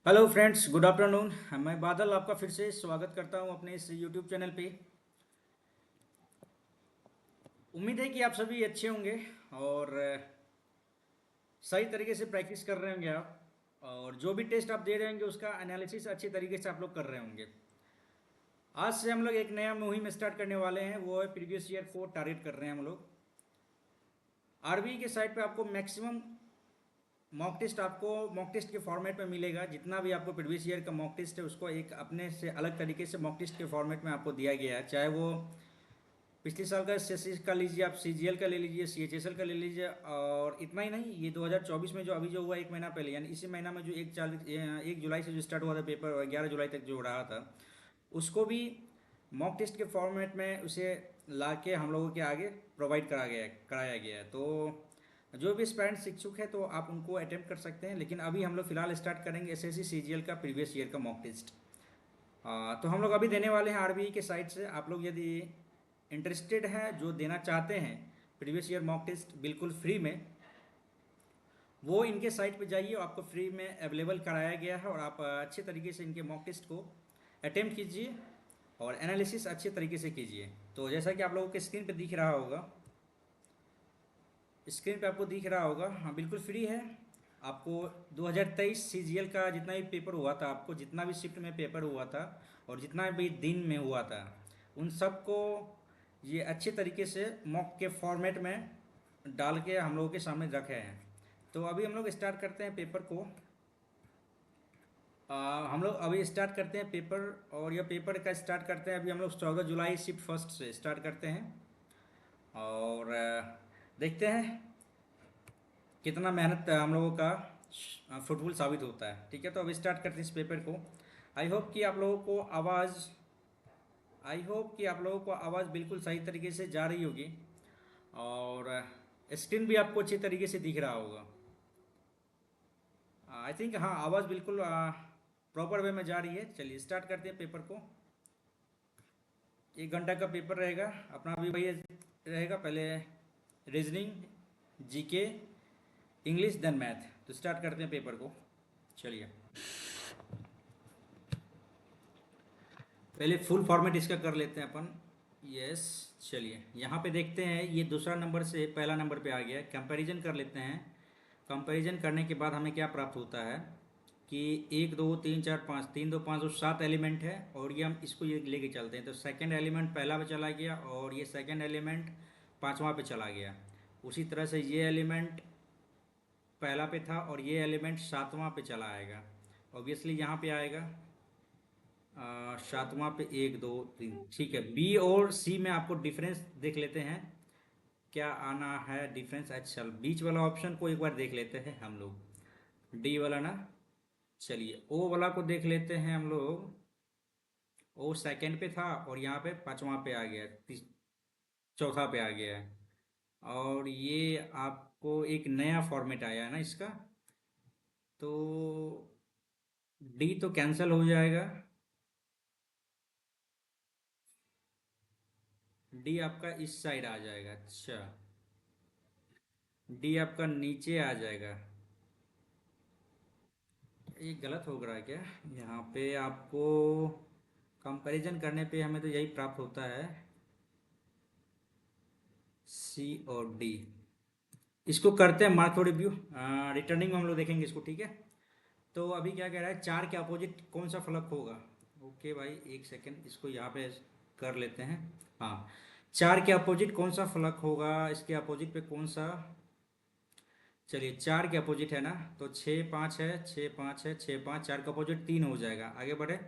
Hello friends, good afternoon. मैं बादल आपका फिर से स्वागत करता हूं अपने इस यूट्यूब चैनल पे। उम्मीद है कि आप सभी अच्छे होंगे और सही तरीके से प्रैक्टिस कर रहे होंगे आप, और जो भी टेस्ट आप दे रहे होंगे उसका एनालिसिस अच्छी तरीके से आप लोग कर रहे होंगे। आज से हम लोग एक नया मुहिम स्टार्ट करने वाले हैं, वो है प्रीवियस ईयर को टारगेट कर रहे हैं हम लोग। आरबीआई के साइट पे आपको मैक्सिमम मॉक टेस्ट के फॉर्मेट में मिलेगा। जितना भी आपको प्रीवियस ईयर का मॉक टेस्ट है उसको एक अपने से अलग तरीके से मॉक टेस्ट के फॉर्मेट में आपको दिया गया है। चाहे वो पिछले साल का एसएससी का लीजिए, आप सीजीएल का ले लीजिए, सीएचएसएल का ले लीजिए, और इतना ही नहीं, ये 2024 में जो अभी जो हुआ एक महीना पहले, यानी इसी महीना में जो 1 जुलाई से जो स्टार्ट हुआ था पेपर और 11 जुलाई तक जो रहा था, उसको भी मॉक टेस्ट के फॉर्मेट में उसे ला के हम लोगों के आगे प्रोवाइड कराया गया है। तो जो भी एस्पायरेंट्स इच्छुक है तो आप उनको अटेम्प्ट कर सकते हैं, लेकिन अभी हम लोग फिलहाल स्टार्ट करेंगे एसएससी सीजीएल का प्रीवियस ईयर का मॉक टेस्ट। तो हम लोग अभी देने वाले हैं आरबीआई के साइट से। आप लोग यदि इंटरेस्टेड हैं, जो देना चाहते हैं प्रीवियस ईयर मॉक टेस्ट बिल्कुल फ्री में, वो इनके साइट पे जाइए, आपको फ्री में अवेलेबल कराया गया है और आप अच्छे तरीके से इनके मॉक टेस्ट को अटेम्प्ट कीजिए और एनालिसिस अच्छे तरीके से कीजिए। तो जैसा कि आप लोगों के स्क्रीन पे दिख रहा होगा, स्क्रीन पे आपको दिख रहा होगा, हाँ बिल्कुल फ्री है। आपको 2023 सीजीएल का जितना भी पेपर हुआ था, आपको जितना भी शिफ्ट में पेपर हुआ था और जितना भी दिन में हुआ था, उन सबको ये अच्छे तरीके से मॉक के फॉर्मेट में डाल के हम लोगों के सामने रखे हैं। तो अभी हम लोग स्टार्ट करते हैं पेपर को। हम लोग अभी स्टार्ट करते हैं पेपर, और यह पेपर का स्टार्ट करते हैं अभी हम लोग 14 जुलाई शिफ्ट फर्स्ट से स्टार्ट करते हैं। और देखते हैं कितना मेहनत हम लोगों का फ्रूटफुल साबित होता है। ठीक है, तो अब स्टार्ट करते हैं इस पेपर को। आई होप कि आप लोगों को आवाज़ आई होप कि आप लोगों को आवाज़ बिल्कुल सही तरीके से जा रही होगी, और स्क्रीन भी आपको अच्छी तरीके से दिख रहा होगा। आई थिंक हाँ, आवाज़ बिल्कुल प्रॉपर वे में जा रही है। चलिए स्टार्ट करते हैं पेपर को। 1 घंटा का पेपर रहेगा अपना। भी भैया रहेगा पहले reasoning, GK, English, then math. तो स्टार्ट करते हैं पेपर को। चलिए, पहले फुल फॉर्मेट इसका कर लेते हैं अपन। यस, चलिए यहाँ पे देखते हैं, ये दूसरा नंबर से पहला नंबर पे आ गया। कंपैरिजन कर लेते हैं। कंपैरिजन करने के बाद हमें क्या प्राप्त होता है कि 1 2 3 4 5, 3 2 5 2 7 एलिमेंट है, और ये हम इसको ये लेके चलते हैं। तो सेकंड एलिमेंट पहला पे चला गया और ये सेकंड एलिमेंट पांचवा पे चला गया। उसी तरह से ये एलिमेंट पहला पे था और ये एलिमेंट सातवां पे चला आएगा। ऑब्वियसली यहाँ पे आएगा सातवां पे 1 2 3। ठीक है, बी और सी में आपको डिफरेंस देख लेते हैं, क्या आना है डिफरेंस। अच्छा, बीच वाला ऑप्शन को एक बार देख लेते हैं हम लोग, डी वाला ना। चलिए ओ वाला को देख लेते हैं हम लोग। ओ सेकंड पे था और यहाँ पे पांचवा पे आ गया, चौथा पे आ गया है। और ये आपको एक नया फॉर्मेट आया है ना इसका, तो डी तो कैंसिल हो जाएगा। डी आपका इस साइड आ जाएगा। अच्छा, डी आपका नीचे आ जाएगा। ये गलत हो रहा है क्या? यहाँ पे आपको कंपैरिजन करने पे हमें तो यही प्राप्त होता है, सी और डी। इसको करते हैं मार्क रिव्यू, रिटर्निंग में हम लोग देखेंगे इसको। ठीक है, तो अभी क्या कह रहा है, चार के अपोजिट कौन सा फलक होगा। ओके भाई, एक सेकंड, इसको यहाँ पे कर लेते हैं। हाँ, चार के अपोजिट कौन सा फलक होगा, इसके अपोजिट पे कौन सा। चलिए, चार के अपोजिट है ना, तो 6 5 है, 6 5 है, 6 5, चार के अपोजिट 3 हो जाएगा। आगे बढ़े,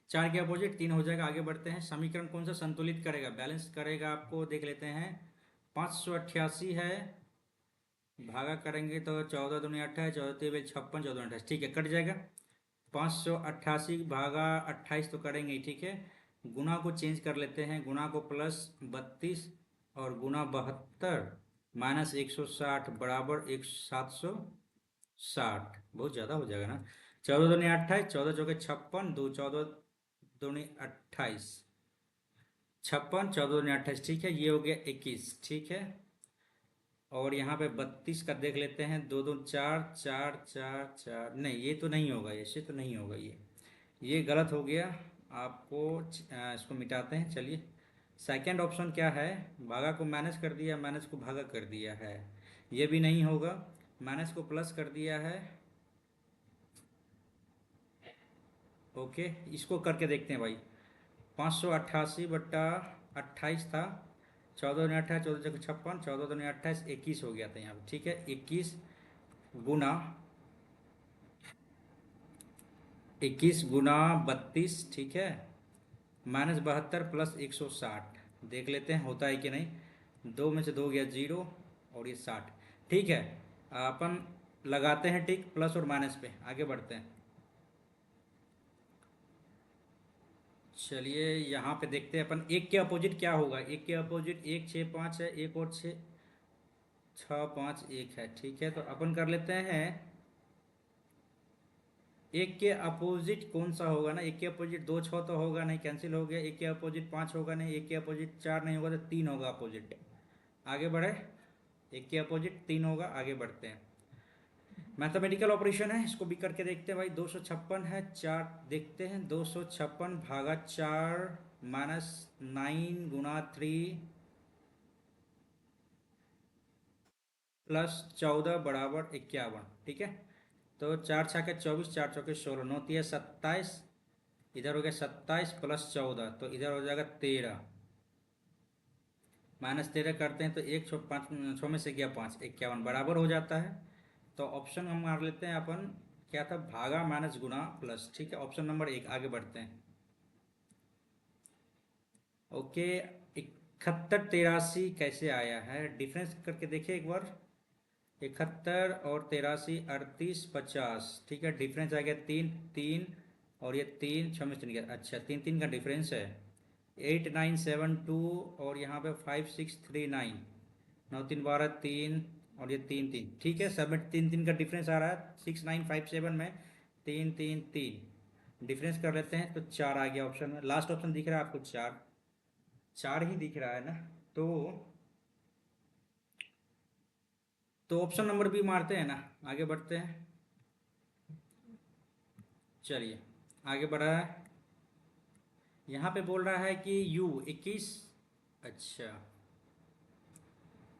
चार के अपोजिट 3 हो जाएगा। आगे बढ़ते हैं, समीकरण कौन सा संतुलित करेगा, बैलेंस करेगा, आपको देख लेते हैं। 588 है, भागा करेंगे तो 14 दूनी 28, 14 3 56, 14 28, ठीक है, कट जाएगा। 588 भागा 28 तो करेंगे ही, ठीक है। गुना को चेंज कर लेते हैं, गुना को +32 और गुना 72 -160 बराबर 760। बहुत ज़्यादा हो जाएगा ना। 14 दूनी 28, 14 चौके 56, 14 दूनी 28, 56, 14 दूनी 28, ठीक है, ये हो गया 21। ठीक है, और यहाँ पे 32 का देख लेते हैं, दो दो चार, चार चार चार, नहीं ये तो नहीं होगा, ऐसे तो नहीं होगा, ये गलत हो गया। आपको इसको मिटाते हैं, चलिए। सेकंड ऑप्शन क्या है, भागा को माइनस कर दिया, माइनस को भागा कर दिया है, ये भी नहीं होगा। माइनस को प्लस कर दिया है। ओके, इसको करके देखते हैं भाई। 588/28 था। 14 दूनी 28, 14 × 56, 14 दूनी 28, 21 हो गया था यहाँ पे, ठीक है। 21 गुना 32, ठीक है, -72 प्लस 160। देख लेते हैं होता है कि नहीं। दो में से दो गया जीरो, और ये 60, ठीक है। अपन लगाते हैं टिक प्लस और माइनस पे, आगे बढ़ते हैं। चलिए यहाँ पे देखते हैं अपन, एक के अपोजिट क्या होगा। एक के अपोजिट 1 6 5 है, एक और 6 6 5 1 है, ठीक है। तो अपन कर लेते हैं, एक के अपोजिट कौन सा होगा ना। एक के अपोजिट 2 6 तो होगा नहीं, कैंसिल हो गया। एक के अपोजिट 5 होगा नहीं, एक के अपोजिट 4 नहीं होगा, तो 3 होगा अपोजिट। आगे बढ़े, एक के अपोजिट 3 होगा, आगे बढ़ते हैं। मैथमेटिकल ऑपरेशन है, इसको भी करके देखते हैं भाई। 256 है, चार देखते हैं। 256/4 -9 × 3 +14 = 51, ठीक है। तो 4 × 6 = 24, 4 × 4 = 16, 9 × 3 = 27, इधर हो गया 27 +14, तो इधर हो जाएगा 13। -13 करते हैं तो एक छो पाँच, छः में से गया 5, 51 बराबर हो जाता है। तो ऑप्शन हम मार लेते हैं अपन, क्या था, भागा माइनस गुना प्लस, ठीक है। ऑप्शन नंबर 1, आगे बढ़ते हैं। ओके, 71 83 कैसे आया है, डिफरेंस करके देखिए एक बार। 71 और 83, 38 50, ठीक है। डिफरेंस आ गया 3 3, और ये 3 6 में से गया, अच्छा 3 3 का डिफरेंस है। 8972, और यहाँ पे 5639, 9 3 12 3, और ये 3 3, ठीक है। सब में 3 3 का डिफरेंस आ रहा है। 6957 में 3 3 3 डिफरेंस कर लेते हैं, तो 4 आ गया ऑप्शन में। लास्ट ऑप्शन दिख रहा है आपको, 4 4 ही दिख रहा है ना। तो ऑप्शन नंबर भी मारते हैं ना, आगे बढ़ते हैं। चलिए आगे बढ़ा है। यहाँ पे बोल रहा है कि U 21, अच्छा,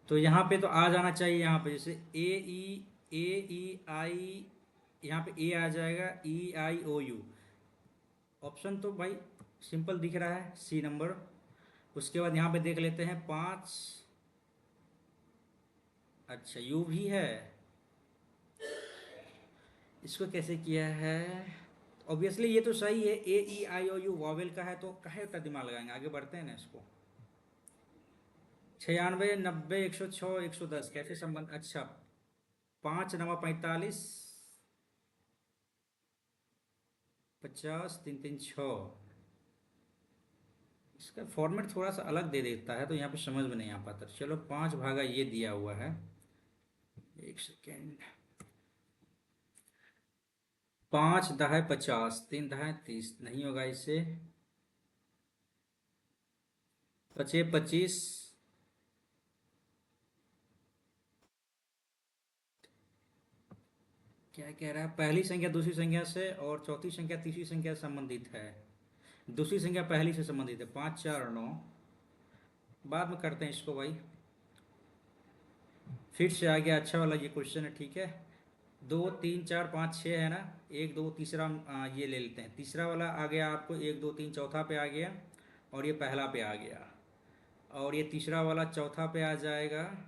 तो यहाँ पे तो आ जाना चाहिए। यहाँ पे जैसे A E यहाँ पे ए आ जाएगा, EIOU। ऑप्शन तो भाई सिंपल दिख रहा है, सी नंबर। उसके बाद यहाँ पे देख लेते हैं 5, अच्छा यू भी है। इसको कैसे किया है, ऑब्वियसली ये तो सही है। AEIOU वॉवेल का है, तो काहे उतना दिमाग लगाएंगे, आगे बढ़ते हैं ना इसको। 96 90 106 110 कैसे संबंध, अच्छा 5 9 45, 50 3 3 6। इसका फॉर्मेट थोड़ा सा अलग दे देता है, तो यहाँ पे समझ में नहीं आ पाता। चलो 5 भागा ये दिया हुआ है, एक सेकेंड। 5 दहाई 50, 3 दहाई 30, नहीं होगा इससे। 5 25, क्या कह रहा है, पहली संख्या दूसरी संख्या से और चौथी संख्या तीसरी संख्या से संबंधित है। दूसरी संख्या पहली से संबंधित है, 5 4 और 9। बाद में करते हैं इसको भाई। फिर से आ गया, अच्छा वाला ये क्वेश्चन है, ठीक है। 2 3 4 5 6 है ना, एक दो तीसरा ये ले लेते हैं। तीसरा वाला आ गया आपको, 1 2 3 चौथा पे आ गया, और ये पहला पे आ गया। और ये तीसरा वाला चौथा पे आ जाएगा,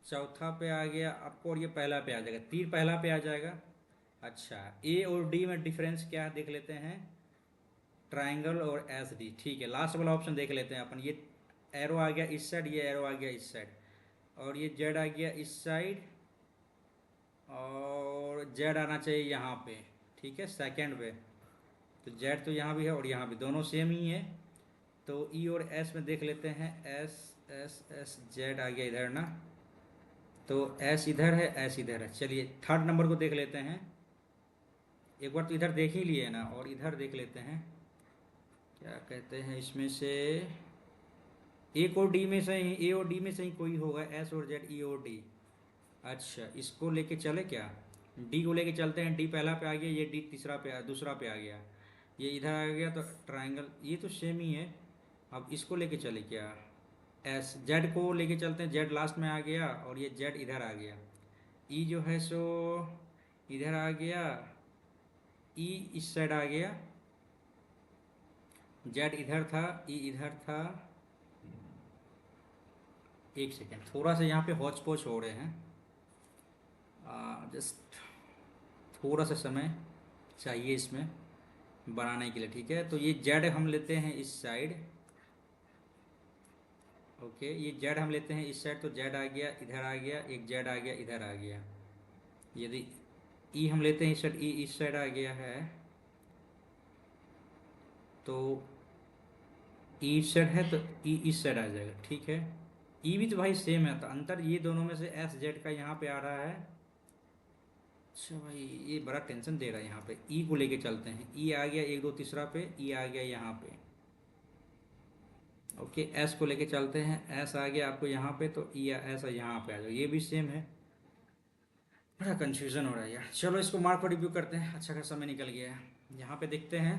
चौथा पे आ गया आपको, और ये पहला पे आ जाएगा, तीन पहला पे आ जाएगा। अच्छा, ए और डी में डिफरेंस क्या है देख लेते हैं, ट्राइंगल और एस डी, ठीक है। लास्ट वाला ऑप्शन देख लेते हैं अपन। ये एरो आ गया इस साइड, ये एरो आ गया इस साइड, और ये जेड आ गया इस साइड, और जेड आना चाहिए यहाँ पे, ठीक है, सेकंड पे। तो जेड तो यहाँ भी है और यहाँ भी, दोनों सेम ही है। तो ई और एस में देख लेते हैं, एस एस एस जेड आ गया इधर ना, तो एस इधर है, एस इधर है। चलिए थर्ड नंबर को देख लेते हैं। एक बार तो इधर देख ही लिए ना, और इधर देख लेते हैं, क्या कहते हैं इसमें से। ए और डी में से ही, ए और डी में से ही कोई होगा, एस और जेड, ई और डी। अच्छा, इसको लेके चले क्या? डी को लेके चलते हैं। डी पहला पे आ गया, ये डी तीसरा पे दूसरा पे आ गया, ये इधर आ गया, तो ट्राइंगल ये तो सेम ही है। अब इसको लेके चले क्या? एस, जेड को लेके चलते हैं, जेड लास्ट में आ गया और ये जेड इधर आ गया। ई जो है सो इधर आ गया, ई इस साइड आ गया, जेड इधर था, ई इधर था। एक सेकेंड, थोड़ा सा यहाँ पे हौच पौच हो रहे हैं, जस्ट थोड़ा सा समय चाहिए इसमें बनाने के लिए, ठीक है। तो ये जेड हम लेते हैं इस साइड, ओके, ये जेड हम लेते हैं इस साइड, तो जेड आ गया, इधर आ गया, एक जेड आ गया, इधर आ गया। यदि ई हम लेते हैं इस साइड, ई इस साइड आ गया है, तो ई इस साइड है, तो ई इस साइड आ जाएगा, ठीक है। ई भी तो भाई सेम है, तो अंतर ये दोनों में से एस जेड का यहाँ पे आ रहा है। अच्छा भाई, ये बड़ा टेंशन दे रहा है यहाँ पे। ई को लेके चलते हैं, ई आ गया एक दो तीसरा पे, ई आ गया यहाँ पे, ओके। एस को लेके चलते हैं, एस आ गया आपको यहाँ पे, तो ई एस यहाँ पे आ जाओ, ये भी सेम है। बड़ा कंफ्यूजन हो रहा है यार। चलो इसको मार्क पर रिव्यू करते हैं, अच्छा खासा समय निकल गया है। यहाँ पे देखते हैं,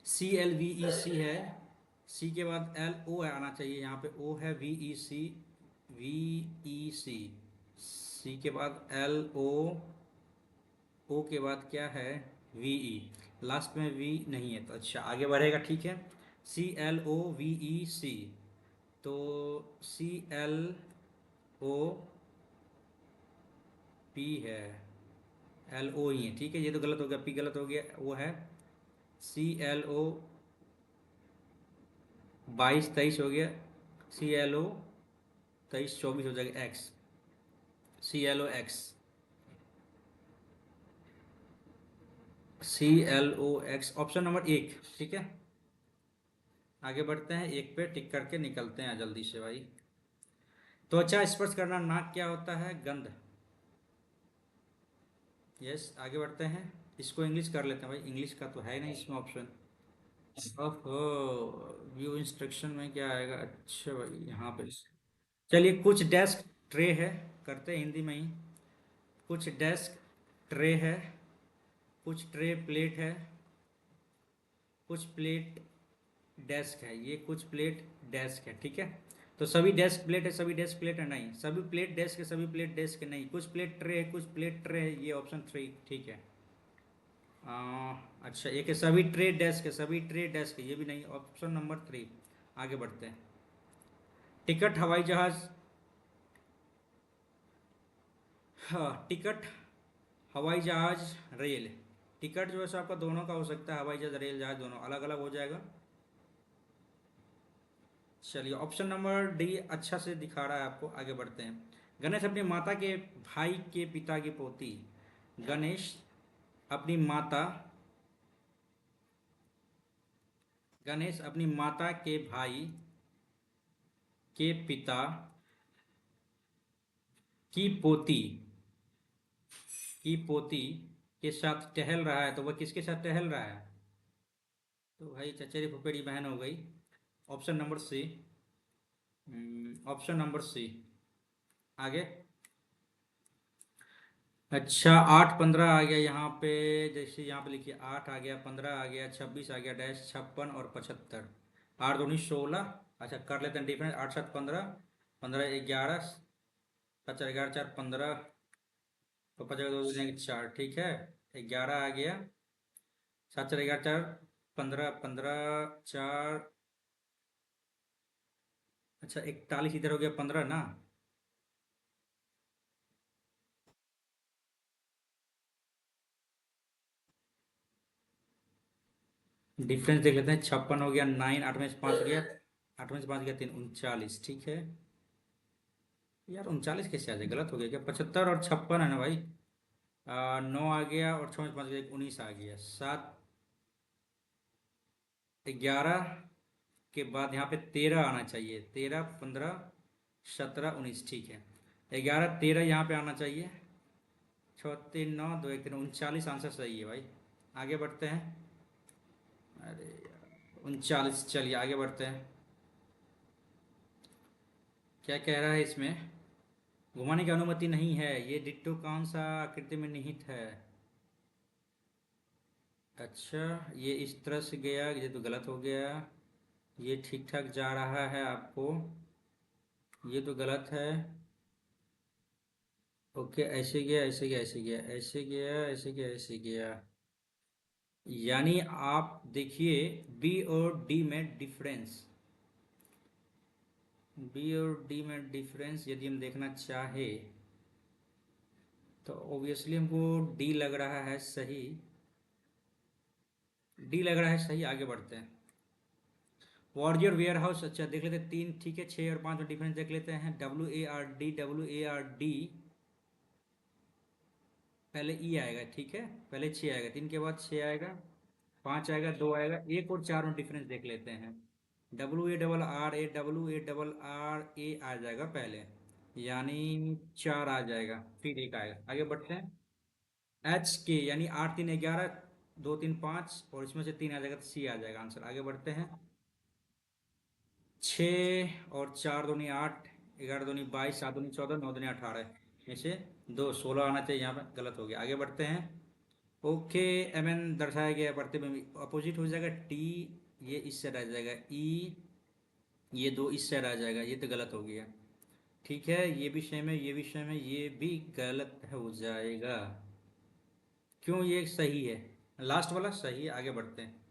सी एल वी ई सी है, सी के बाद एल ओ आना चाहिए, यहाँ पे ओ है, वी ई सी, वी ई सी, सी के बाद एल ओ, ओ के बाद क्या है, वी ई, लास्ट में वी नहीं है, तो अच्छा आगे बढ़ेगा, ठीक है। सी एल ओ वी ई सी, तो सी एल ओ पी है, एल ओ ही है, ठीक है। ये तो गलत हो गया, पी गलत हो गया, वो है सी एल ओ, 22 23 हो गया, सी एल ओ 23 24 हो जाएगा, X, C L O X, C L O X, option number एक, ठीक है। आगे बढ़ते हैं, एक पे टिक करके निकलते हैं जल्दी से भाई। त्वचा स्पर्श करना, नाक क्या होता है, गंध। यस, आगे बढ़ते हैं, इसको इंग्लिश कर लेते हैं भाई, इंग्लिश का तो है नहीं इसमें ऑप्शन। ओहो, व्यू इंस्ट्रक्शन में क्या आएगा, अच्छा भाई यहाँ पे, चलिए कुछ डेस्क ट्रे है, करते हैं हिंदी में ही। कुछ डेस्क ट्रे है, कुछ ट्रे प्लेट है, कुछ प्लेट डेस्क है, ये कुछ प्लेट डेस्क है, ठीक है। तो सभी डेस्क प्लेट है, सभी डेस्क प्लेट है नहीं, सभी प्लेट डेस्क है, सभी प्लेट डेस्क है नहीं, कुछ प्लेट ट्रे है, कुछ प्लेट ट्रे है, ये ऑप्शन 3 ठीक है। अच्छा, एक है सभी ट्रे डेस्क है, सभी ट्रे डेस्क है, ये भी नहीं, ऑप्शन नंबर 3। आगे बढ़ते हैं, टिकट हवाई जहाज, हाँ टिकट हवाई जहाज रेल, टिकट जो है सो आपका दोनों का हो सकता है, हवाई जहाज रेल जहाज दोनों अलग अलग हो जाएगा। चलिए ऑप्शन नंबर डी अच्छा से दिखा रहा है आपको, आगे बढ़ते हैं। गणेश अपनी माता के भाई के पिता की पोती, गणेश अपनी माता, गणेश अपनी माता के भाई के पिता की पोती, की पोती के साथ टहल रहा है, तो वह किसके साथ टहल रहा है? तो भाई चचेरी फुफेरी बहन हो गई, option number C, option number C. आगे, अच्छा 8 15 आ गया यहाँ पे, जैसे यहाँ पे लिखिए, 8 आ गया, 15 आ गया, 26 आ गया, डैश 56 और 75, 8 2 16। अच्छा कर लेते हैं डिफरेंस, 8 7 15, 15 11, 7 4 11 4 15, तो 5 2 4, ठीक है। 11 आ गया, 7 4 11 4 15, 15 4, अच्छा 41 इधर हो गया, 15 ना, डिफरेंस देख लेते हैं, 56 हो गया, 9, 8 में से 5 गया, 8 में से 5 गया 3, 39, ठीक है। यार 39 कैसे आ जाए, गलत हो गया क्या, 75 और 56 है ना भाई। 9 आ गया और 6 में से 5 गया, 19 आ गया, 7 11 के बाद यहाँ पे 13 आना चाहिए, 13 15 17 19, ठीक है। 11 13 यहाँ पे आना चाहिए, 6 3 9 2 1 3, 39 आंसर सही है भाई। आगे बढ़ते हैं, अरे यार 39, चलिए आगे बढ़ते हैं। क्या कह रहा है इसमें? घुमाने की अनुमति नहीं है। ये डिट्टो कौन सा आकृति में निहित है? अच्छा, ये इस तरह से गया, ये तो गलत हो गया। ये ठीक ठाक जा रहा है आपको, ये तो गलत है। ओके, ऐसे गया, ऐसे गया, ऐसे गया, ऐसे गया, ऐसे गया, ऐसे गया। यानी आप देखिए, बी और डी में डिफरेंस, बी और डी में डिफरेंस यदि हम देखना चाहे तो ऑब्वियसली हमको डी लग रहा है सही। डी लग रहा है सही, आगे बढ़ते हैं। वॉरजर वेयर हाउस, अच्छा देख लेते हैं, तीन ठीक है, 6 और 5 में डिफरेंस देख लेते हैं। WARD, WARD, पहले ई आएगा, ठीक है, पहले 6 आएगा, 3 के बाद 6 आएगा, 5 आएगा, 2 आएगा, 1 और 4 में डिफरेंस देख लेते हैं। WARRA, WA, आ जाएगा पहले, यानी 4 आ जाएगा, फिर एक आएगा। आगे बढ़ते हैं। HK यानी 8 3 11, 2 3 5, और इसमें से 3 आ जाएगा तो C आ जाएगा आंसर। आगे बढ़ते हैं। 6 और 4 दूनी 8, 11 दूनी 22, 7 दूनी 14, 9 दूनी 18 में से 2 16 आना चाहिए, यहाँ पे गलत हो गया। आगे बढ़ते हैं। ओके, MN दर्शाया गया बढ़ते में अपोजिट हो जाएगा। T, ये इस साइड आ जाएगा। E, ये 2 इस साइड आ जाएगा, ये तो गलत हो गया। ठीक है, ये भी सेम है, ये भी सेम है, ये भी गलत हो जाएगा। क्यों, ये सही है, लास्ट वाला सही है। आगे बढ़ते हैं।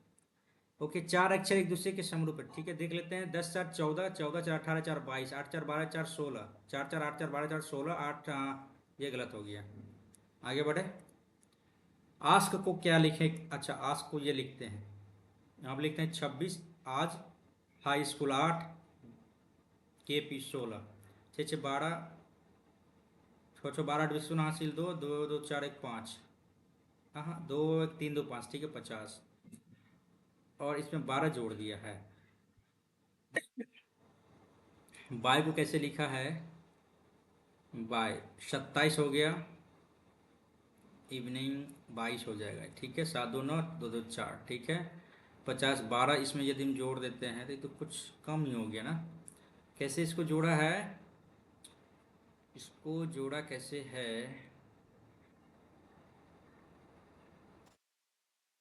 ओके, 4 अक्षर एक दूसरे के समरूप है, ठीक है, देख लेते हैं। 10 4 14, 14 4 18 4 22, 8 4 12 4 16, 4 4 8 4 12 4 16, 8, ये गलत हो गया। आगे बढ़े। आस्क को क्या लिखें? अच्छा, आस्क को ये लिखते हैं, यहाँ पे लिखते हैं 26 आज, हाई स्कूल 8, KP 16, 6 6 12, 6 6 12 डिवीजन हासिल 2 2 2 4 1 5, हाँ हाँ, 2 1 3 2 5, ठीक है, 50, और इसमें 12 जोड़ दिया है। बाय को कैसे लिखा है? बाय 27 हो गया, इवनिंग 22 हो जाएगा, ठीक है, 7 2 9, 2 2 4, ठीक है, 50 12, इसमें यदि हम जोड़ देते हैं तो ये तो कुछ कम ही हो गया ना। कैसे इसको जोड़ा है? इसको जोड़ा कैसे है,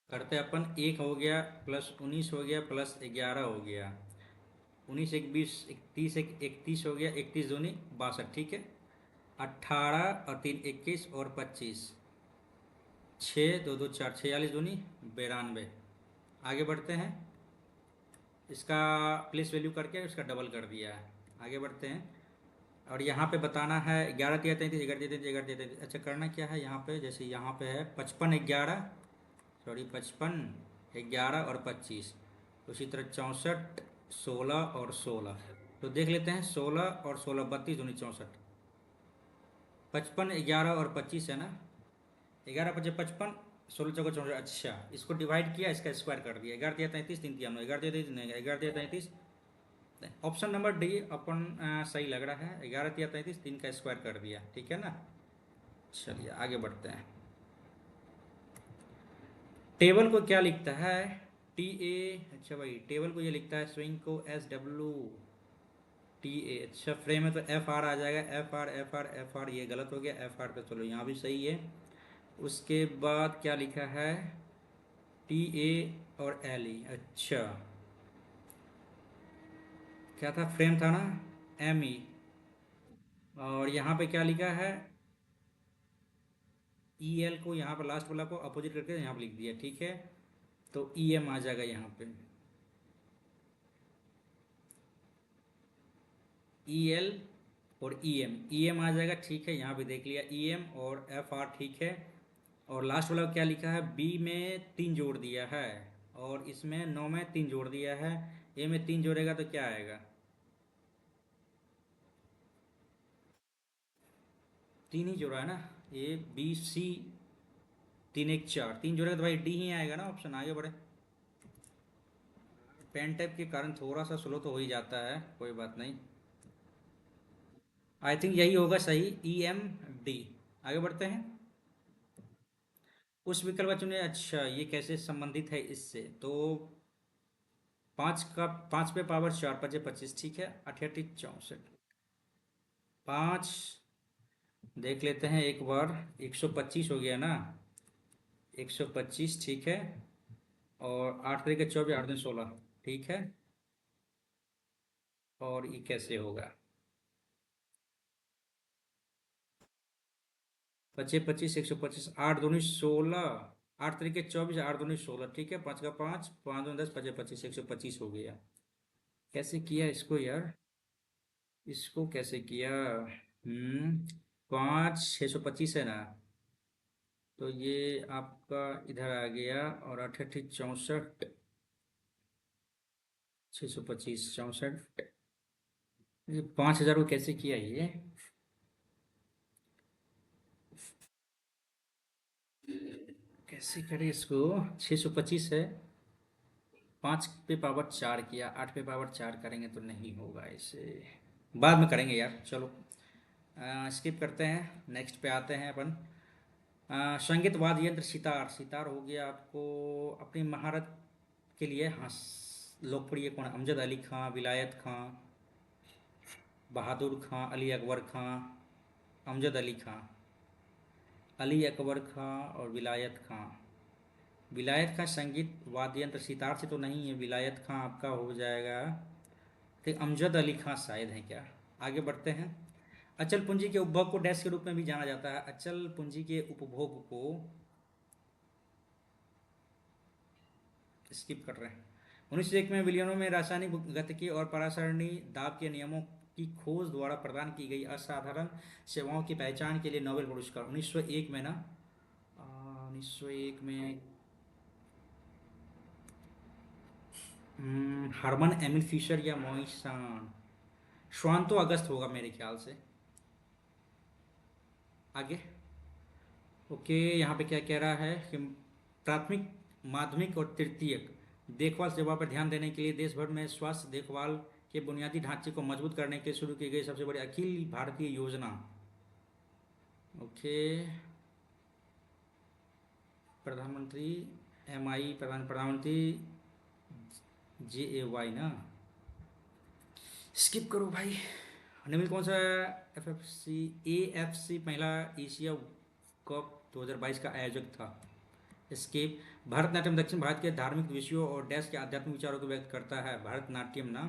करते अपन। 1 हो गया प्लस 19 हो गया प्लस 11 हो गया, 19 1 20 31, 1 31 हो गया, 31 दूनी 62, ठीक है, 18 और 3 21 और 25, 6 2 2 4, 46 दूनी 92। आगे बढ़ते हैं। इसका प्लेस वैल्यू करके उसका डबल कर दिया है। आगे बढ़ते हैं। और यहाँ पे बताना है 11 13 33, 11 13 33, 11 13 33। अच्छा, करना क्या है यहाँ पे, जैसे यहाँ पे है 55 11, सॉरी 55 11 और 25, उसी तरह 64 16 और 16। तो देख लेते हैं, 16 और 16, 32 दूनी 64, 55 11 और 25 है ना, 11 25 55, 16 चौका 64। अच्छा, इसको डिवाइड किया, इसका स्क्वायर कर दिया, 11 13 33, 3 3 9, 11 13 33, 11 13 33। ऑप्शन नंबर डी अपन सही लग रहा है, 11 13 33, 3 का स्क्वायर कर दिया, ठीक है ना। चलिए आगे बढ़ते हैं। टेबल को क्या लिखता है? TA, अच्छा भाई, टेबल को ये लिखता है, स्विंग को SWTA। अच्छा, फ्रेम है तो FR आ जाएगा, FR FR FR, ये गलत हो गया, FR तो चलो यहाँ भी सही है। उसके बाद क्या लिखा है? TA और LE। अच्छा, क्या था, फ्रेम था ना, ME। और यहाँ पे क्या लिखा है? EL को यहाँ पर लास्ट वाला को अपोजिट करके यहाँ पे लिख दिया, ठीक है, तो EM आ जाएगा यहाँ पे, EL और EM आ जाएगा, ठीक है, यहाँ पे देख लिया EM और FR, ठीक है। और लास्ट वाला क्या लिखा है? B में 3 जोड़ दिया है, और इसमें 9 में 3 जोड़ दिया है। A में 3 जोड़ेगा तो क्या आएगा? 3 ही जोड़ा है ना, ABC, 3 1 4, 3 जोड़ेगा तो भाई D ही आएगा ना ऑप्शन। आगे बढ़े। पेन टाइप के कारण थोड़ा सा स्लो तो हो ही जाता है, कोई बात नहीं। आई थिंक यही होगा सही, EMD। आगे बढ़ते हैं। उस विकल्प का चुने, अच्छा ये कैसे संबंधित है इससे, तो 5 का 5 पे पावर 4 5 25, ठीक है, 88 64। 5 देख लेते हैं एक बार। 125 हो गया ना, 125 ठीक है। और 8 तरीके 24, 8 दिन 16 ठीक है। और ये कैसे होगा? 25 25 125, 8 दूनी 16, 8 तरीके 24, 8 दूनी 16 ठीक है। 5 का 5, 5 दूनी 10, 25 25 125 हो गया। कैसे किया इसको यार? इसको कैसे किया? 5 625 है ना, तो ये आपका इधर आ गया। और 8 8 64, 625 64, ये 5,000 को कैसे किया ये? कैसे करें इसको? 625 है, 5 पे पावर 4 किया, 8 पे पावर 4 करेंगे तो नहीं होगा ऐसे। बाद में करेंगे यार, चलो स्किप करते हैं। नेक्स्ट पे आते हैं अपन। संगीत वाद्य यंत्र सितार। सितार हो गया आपको अपनी महारत के लिए। हाँ, लोकप्रिय कौन है? अमजद अली खां, विलायत खां, बहादुर खां, अली अकबर खां। अमजद अली खां, अली अकबर खां और विलायत खां। विलायत खां संगीत वाद्य यंत्र सितार से तो नहीं है। विलायत खां आपका हो जाएगा, तो अमजद अली खां शायद है क्या? आगे बढ़ते हैं। अचल पूंजी के उपभोग को डैश के रूप में भी जाना जाता है। अचल पूंजी के उपभोग को स्किप कर रहे हैं। 1901 में विलियनों में रासायनिक गतिकी और परासरणी दाब के नियमों की खोज द्वारा प्रदान की गई असाधारण सेवाओं की पहचान के लिए नोबेल पुरस्कार। 1901 में ना, 1901 में हार्मन एमिल फिशर या मोइसान। श्वान तो अगस्त होगा मेरे ख्याल से। आगे ओके, यहाँ पे क्या कह रहा है कि प्राथमिक, माध्यमिक और तृतीयक देखभाल सेवा पर ध्यान देने के लिए देश भर में स्वास्थ्य देखभाल के बुनियादी ढांचे को मजबूत करने के लिए शुरू की गई सबसे बड़ी अखिल भारतीय योजना। ओके, प्रधानमंत्री MI, प्रधानमंत्री JAY ना, स्किप करो भाई। निम्न कौन सा FFC AFC महिला एशिया कप 2022 का आयोजक था? स्किप। भरतनाट्यम दक्षिण भारत के धार्मिक विषयों और डैश के आध्यात्मिक विचारों को व्यक्त करता है। भरतनाट्यम ना,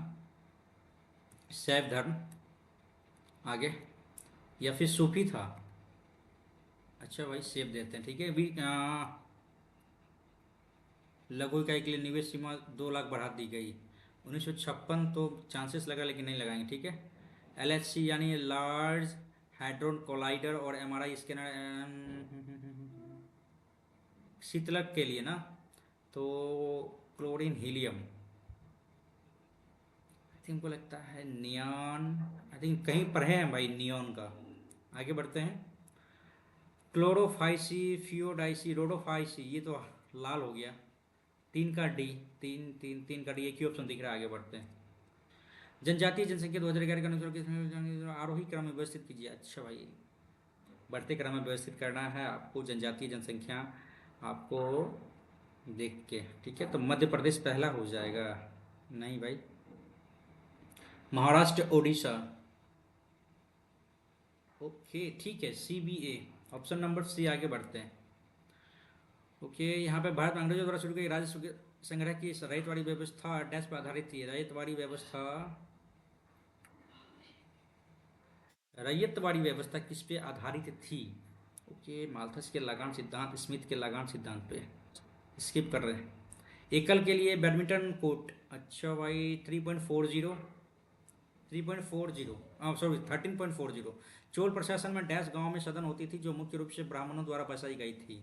शैव धर्म। आगे, या फिर सूफी था? अच्छा भाई, सेव देते हैं ठीक है। अभी लघु इकाई के लिए निवेश सीमा 2 लाख बढ़ा दी गई। 1956 तो चांसेस लगा लेकिन नहीं लगाएंगे ठीक है। LHC यानी लार्ज हाइड्रोन कोलाइडर और MRI स्कैनर। शीतलक के लिए ना, तो क्लोरीन हीलियम। आई थिंक को लगता है नियॉन। आई थिंक कहीं पर है भाई नियॉन का। आगे बढ़ते हैं। क्लोरोफाइसी, फियोडाइसी, रोडोफाइसी, ये तो लाल हो गया। 3 का D, 3 का D, एक ही ऑप्शन दिख रहा है। आगे बढ़ते हैं। जनजातीय जनसंख्या 2011 के अनुसार आरोही क्रम में व्यवस्थित कीजिए। अच्छा भाई, बढ़ते क्रम में व्यवस्थित करना है आपको जनजातीय जनसंख्या आपको देख के ठीक है। तो मध्य प्रदेश पहला हो जाएगा। नहीं भाई, महाराष्ट्र, ओडिशा। ओके ठीक है, CBA ऑप्शन नंबर C। आगे बढ़ते हैं। ओके, यहाँ पे भारत में अंग्रेजों द्वारा शुरू की राजस्व संग्रह की रैयतवाड़ी व्यवस्था डैश पर आधारित थी। रैयतवाड़ी व्यवस्था, रैयतवाड़ी व्यवस्था किस पे आधारित थी? ओके, माल्थस के लगान सिद्धांत, स्मिथ के लगान सिद्धांत पे। स्किप कर रहे हैं। एकल के लिए बैडमिंटन कोर्ट। अच्छा भाई, 3.40, 3.40, सॉरी 13.40। चोल प्रशासन में डैश गांव में सदन होती थी जो मुख्य रूप से ब्राह्मणों द्वारा बसाई गई थी।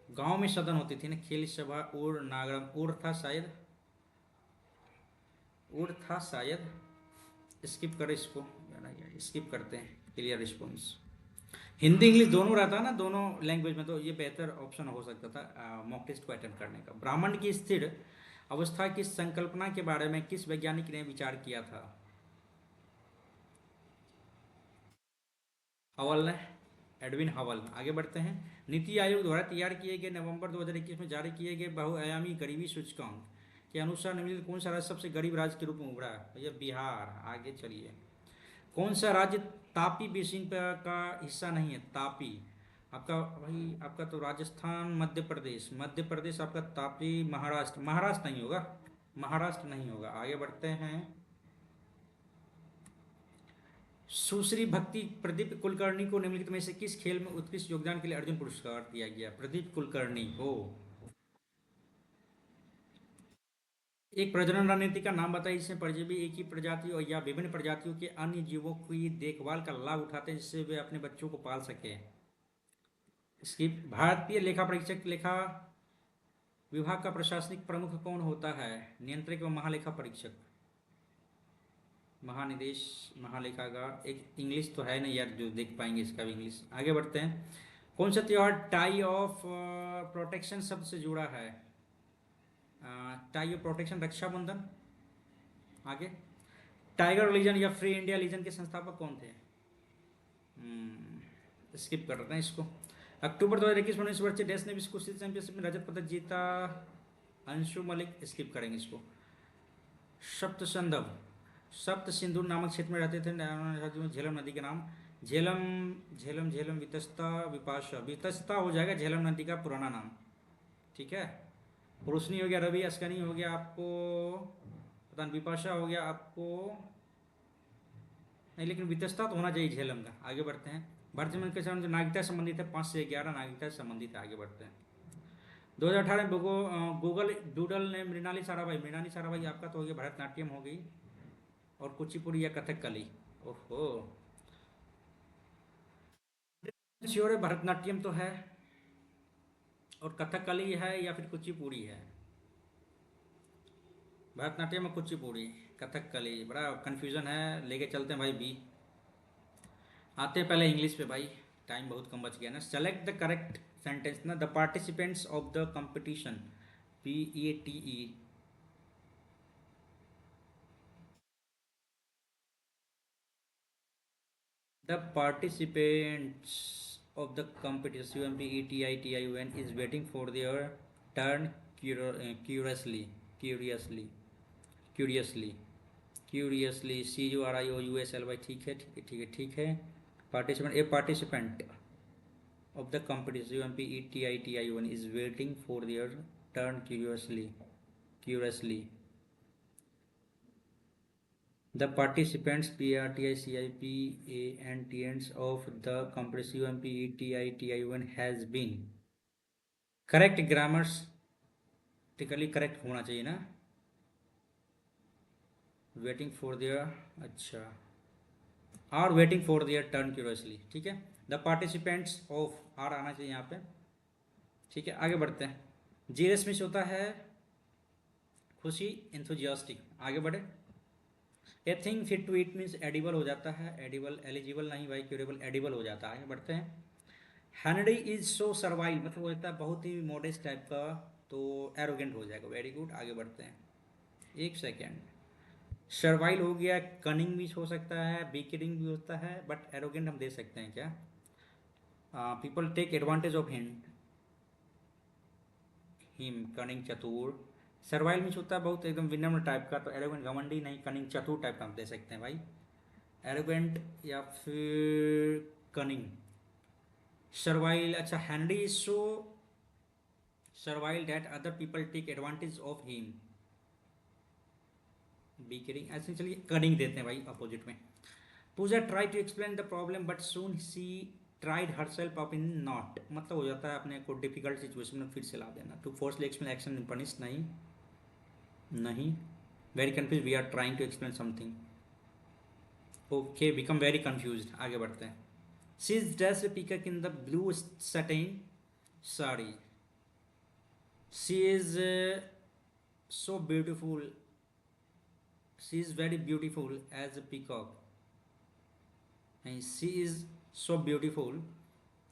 गांव में सदन होती थी ना, खेल सभा, उड़ नागरम, उड़ था शायद, उड़ था शायद। स्किप करें इसको, स्किप करते हैं। Clear response. हिंदी इंग्लिश दोनों रहता है ना, दोनों लैंग्वेज में, तो ये बेहतर ऑप्शन हो सकता था मॉक टेस्ट को अटेम्प्ट करने का। ब्राह्मण की स्थिर अवस्था की संकल्पना के बारे में किस वैज्ञानिक ने विचार किया था? हवल ने, एडविन हवल। आगे बढ़ते हैं। नीति आयोग द्वारा तैयार किए गए नवंबर 2021 में जारी किए गए बहुआयामी गरीबी सूचकांक के अनुसार निम्नलिखित कौन सा राज्य सबसे गरीब राज्य के रूप में उभरा है? भैया बिहार। आगे चलिए। कौन सा राज्य तापी बेसिन का हिस्सा नहीं है? तापी आपका भाई, आपका तो राजस्थान, मध्य प्रदेश, मध्य प्रदेश आपका, तापी महाराष्ट्र, महाराष्ट्र नहीं होगा, महाराष्ट्र नहीं होगा। आगे बढ़ते हैं। सुश्री भक्ति प्रदीप कुलकर्णी को निम्नलिखित में से किस खेल में उत्कृष्ट योगदान के लिए अर्जुन पुरस्कार दिया गया? प्रदीप कुलकर्णी को। एक प्रजनन रणनीति का नाम बताइए जिसमें परजीवी एक ही प्रजाति और या विभिन्न प्रजातियों के अन्य जीवों की देखभाल का लाभ उठाते हैं जिससे वे अपने बच्चों को पाल सकें। इसकी भारतीय लेखा परीक्षक लेखा विभाग का प्रशासनिक प्रमुख कौन होता है? नियंत्रक व महालेखा परीक्षक, महानिदेश, महालेखागार। एक इंग्लिश तो है नहीं यार जो देख पाएंगे इसका भी इंग्लिश। आगे बढ़ते हैं। कौन सा त्योहार टाई ऑफ प्रोटेक्शन शब्द से जुड़ा है? Tie of protection, Rakshabandhan. आगे, टाइगर लीजन या फ्री इंडिया लीजन के संस्थापक कौन थे? स्किप कर रहे हैं इसको। अक्टूबर 2021 में 19 वर्षीय डैश ने विश्व कुश्ती चैंपियनशिप में रजत पदक जीता? अंशु मलिक। स्किप करेंगे इसको। सप्त संधव, सप्त सिंधु नामक क्षेत्र में रहते थे। झेलम नदी के नाम, झेलम, झेलम, झेलम, वितस्ता, विपाशा। वितस्ता हो जाएगा झेलम नदी का पुराना नाम, ठीक है। पुरुषनी हो गया रवि, अस्कनी हो गया आपको पता नहीं, विपाशा हो गया आपको नहीं, लेकिन वितस्ता तो होना चाहिए झेलम का। आगे बढ़ते हैं। भारतीय संविधान के साथ जो नागरिकता संबंधित है 5 से 11 नागरिकता संबंधित है। आगे बढ़ते हैं। 2018 में गूगल डूडल ने मृणाली साराभाई, मृणाली साराभाई आपका तो हो गया भरतनाट्यम हो गई, और कुचिपुड़ी या कथकली। ओहो, श्योर है भरतनाट्यम तो है, और कथकली है या फिर कुचिपुड़ी है? भरतनाट्यम और कुचिपुड़ी, कथकली, बड़ा कंफ्यूजन है। लेके चलते हैं भाई बी। आते हैं पहले इंग्लिश पे भाई, टाइम बहुत कम बच गया ना। सेलेक्ट द करेक्ट सेंटेंस ना। The participants of the competition, PATE। The participants of the competition UMPETITIUN is waiting for their turn curiously, curiously, curiously, curiously, CURIOUSLY। ठीक है, ठीक है, ठीक है, ठीक है। Participant, A participant of the competition UMPETITIUN is waiting for their turn curiously, curiously। The participants PRTICIPANTNs of the competition UMPETITIUN has been correct, grammatically correct होना चाहिए ना। वेटिंग फॉर देयर, अच्छा, are waiting for their turn curiously, ठीक है। The participants of, are आना चाहिए यहाँ पे, ठीक है। आगे बढ़ते हैं। जीरस में होता है खुशी, एंथुजियास्टिक। आगे बढ़े। A thing fit to eat means edible हो जाता है, एडिबल, एलिजिबल नहीं भाई, क्यूरेबल, एडिबल हो जाता है। आगे बढ़ते हैं। हैंडी इज सो सर्वाइल मतलब हो जाता है बहुत ही मॉडेस्ट टाइप का, तो एरोगेंट हो जाएगा। Very good. आगे बढ़ते हैं। एक सेकेंड। सर्वाइल हो गया, कनिंग भी हो सकता है, बीकिंग भी होता है, बट एरोगेंट हम दे सकते हैं क्या? People take advantage of him, cunning, चतुर। सर्वाइल मीन्स होता है बहुत एकदम विनम्र टाइप का, तो एरोगेंट घमंडी नहीं, कनिंग चतुर टाइप का हम दे सकते हैं भाई। एरोगेंट या फिर कनिंग। सर्वाइल, अच्छा, Handy is so servile that other people take advantage of him, be kidding. ऐसे चलिए कनिंग देते हैं भाई अपोजिट में। Pooja try to explain the problem but soon she tried herself up in knot मतलब हो जाता है अपने को डिफिकल्ट सिचुएशन में फिर से ला देना। To forcely explain action in punish, नहीं, नहीं। Very confuse, we are trying to explain something. Okay, become very confuse. आगे बढ़ते हैं। She is dress peacock in the blue satin sari. She is so beautiful, she is very beautiful as a peacock, and she is so beautiful,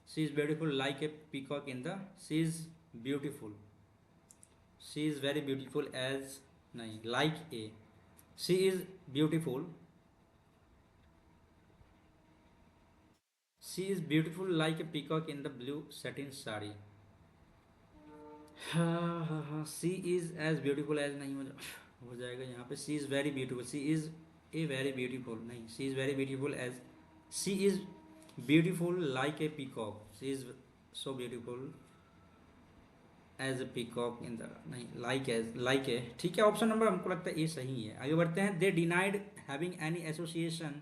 she is beautiful like a peacock in the, she is beautiful, she is very beautiful as, nahi, like a, she is beautiful, she is beautiful like a peacock in the blue satin sari. हाँ हाँ हाँ, she is as beautiful as नहीं हो जाएगा यहाँ पे। She is very beautiful, she is a very beautiful नहीं, she is very beautiful as, she is beautiful like a peacock, she is so beautiful as a peacock in the, नहीं like as, like a, ठीक है। Option number हमको लगता है ए सही है। आगे बढ़ते हैं। They denied having any association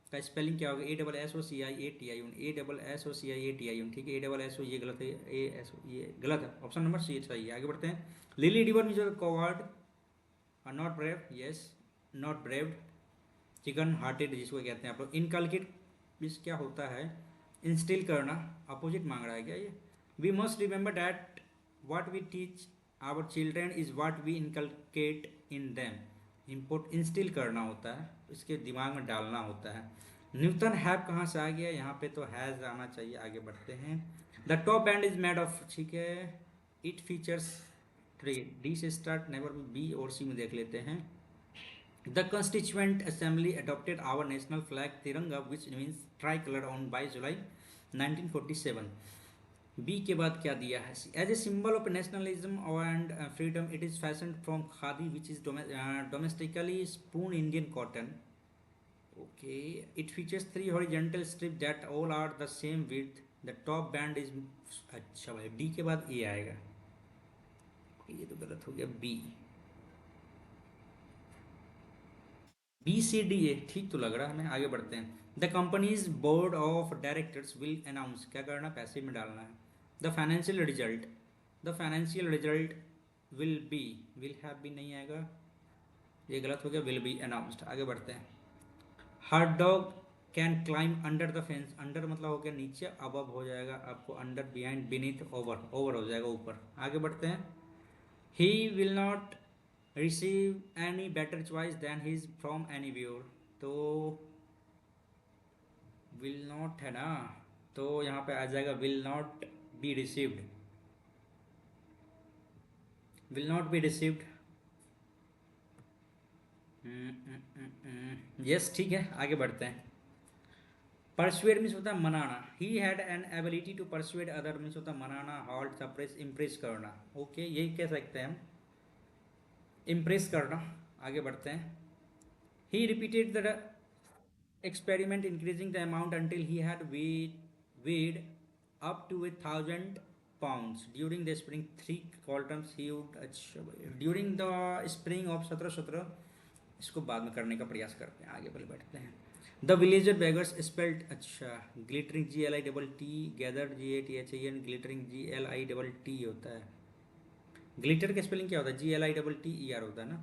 का स्पेलिंग क्या होगा? A double S O C I A T I O N, A double S O C I A T I O N, ठीक है। ए डबल एस ओ ये गलत है, ए एस ओ ये गलत है, ऑप्शन नंबर सी सही है। आगे बढ़ते हैं। लिली डिवर मीन्स कॉवर्ड और not brave, yes not brave. Chicken hearted जिसको कहते हैं आप लोग। इनकलकेट मीन्स क्या होता है? इंस्टिल करना, अपोजिट मांग रहा है क्या ये? We must remember that what we teach our children is what we inculcate in them. Import instil करना होता है, इसके दिमाग में डालना होता है। न्यूटन हैव कहाँ से आ गया? यहाँ पे तो हैज़ आना चाहिए। आगे बढ़ते हैं। The top band is made of, ठीक है। इट फीचर्स ट्री, डी से स्टार्ट, नेवर बी और सी में देख लेते हैं। The Constituent Assembly adopted our national flag Tiranga, which means tricolor, on 22 July 1947. B के बाद क्या दिया है? As a symbol of nationalism and freedom, it is fashioned from khadi, which is domestically spun Indian cotton. Okay, it features 3 horizontal strips that all are the same width. The top band is, अच्छा भाई D के बाद A आएगा, ये तो गलत हो गया। B, B C D A ठीक तो लग रहा है हमें। आगे बढ़ते हैं। The company's board of directors will announce, क्या करना? पैसे में डालना है। The financial result, the financial result will be, will have भी नहीं आएगा, ये गलत हो गया, विल बी अनाउंस्ड। आगे बढ़ते हैं। Her dog can climb under the fence, under मतलब हो गया नीचे, अबव हो जाएगा आपको under, behind, beneath, over, over हो जाएगा ऊपर। आगे बढ़ते हैं। He will not receive any better choice than his from any viewer, तो विल नॉट है ना, तो यहाँ पे आ जाएगा will not be received, will not be received. Yes ठीक है। आगे बढ़ते हैं। परसुएड मीन्स होता है मनाना। He had an ability to persuade other means होता है मनाना, हॉल्ट, सप्रेस, इम्प्रेस करना। ओके यही कह सकते हैं हम, इम्प्रेस करना। आगे बढ़ते हैं। He repeated the experiment increasing the amount until he had weighed up to 1,000 pounds during the spring 3 quarters he would, अच्छा during the spring of 1717, इसको बाद में करने का प्रयास करते हैं। आगे बढ़ बैठते हैं। द विलेजर बेगर्स स्पेल्ड, अच्छा glittering G L I double T, gather G A T H I N, glittering G L I double T होता है। ग्लिटर का स्पेलिंग क्या होता है? G L I double T E R होता है ना।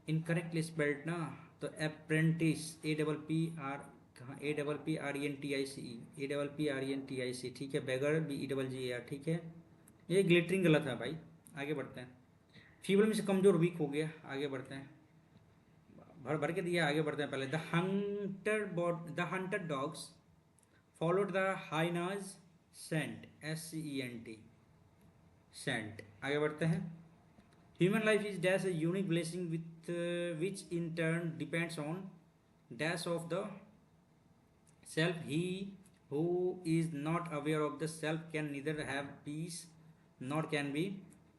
इनकरेक्टली स्पेल्ड ना, तो apprentice, A double P R, कहाँ A double P R E N T I C, A double P R E N T I C, ठीक है। Beggar B E double G A R, ठीक है। ये glittering गलत है भाई। आगे बढ़ते हैं। फीबल में से कमजोर, वीक हो गया। आगे बढ़ते हैं। भर भर के दिया। आगे बढ़ते हैं। पहले the hunter dogs followed the hyenas scent, S C E N T, scent. आगे बढ़ते हैं। Human life is dash a unique blessing with which in turn depends on dash of the self. He who is not aware of the self can neither have peace nor can be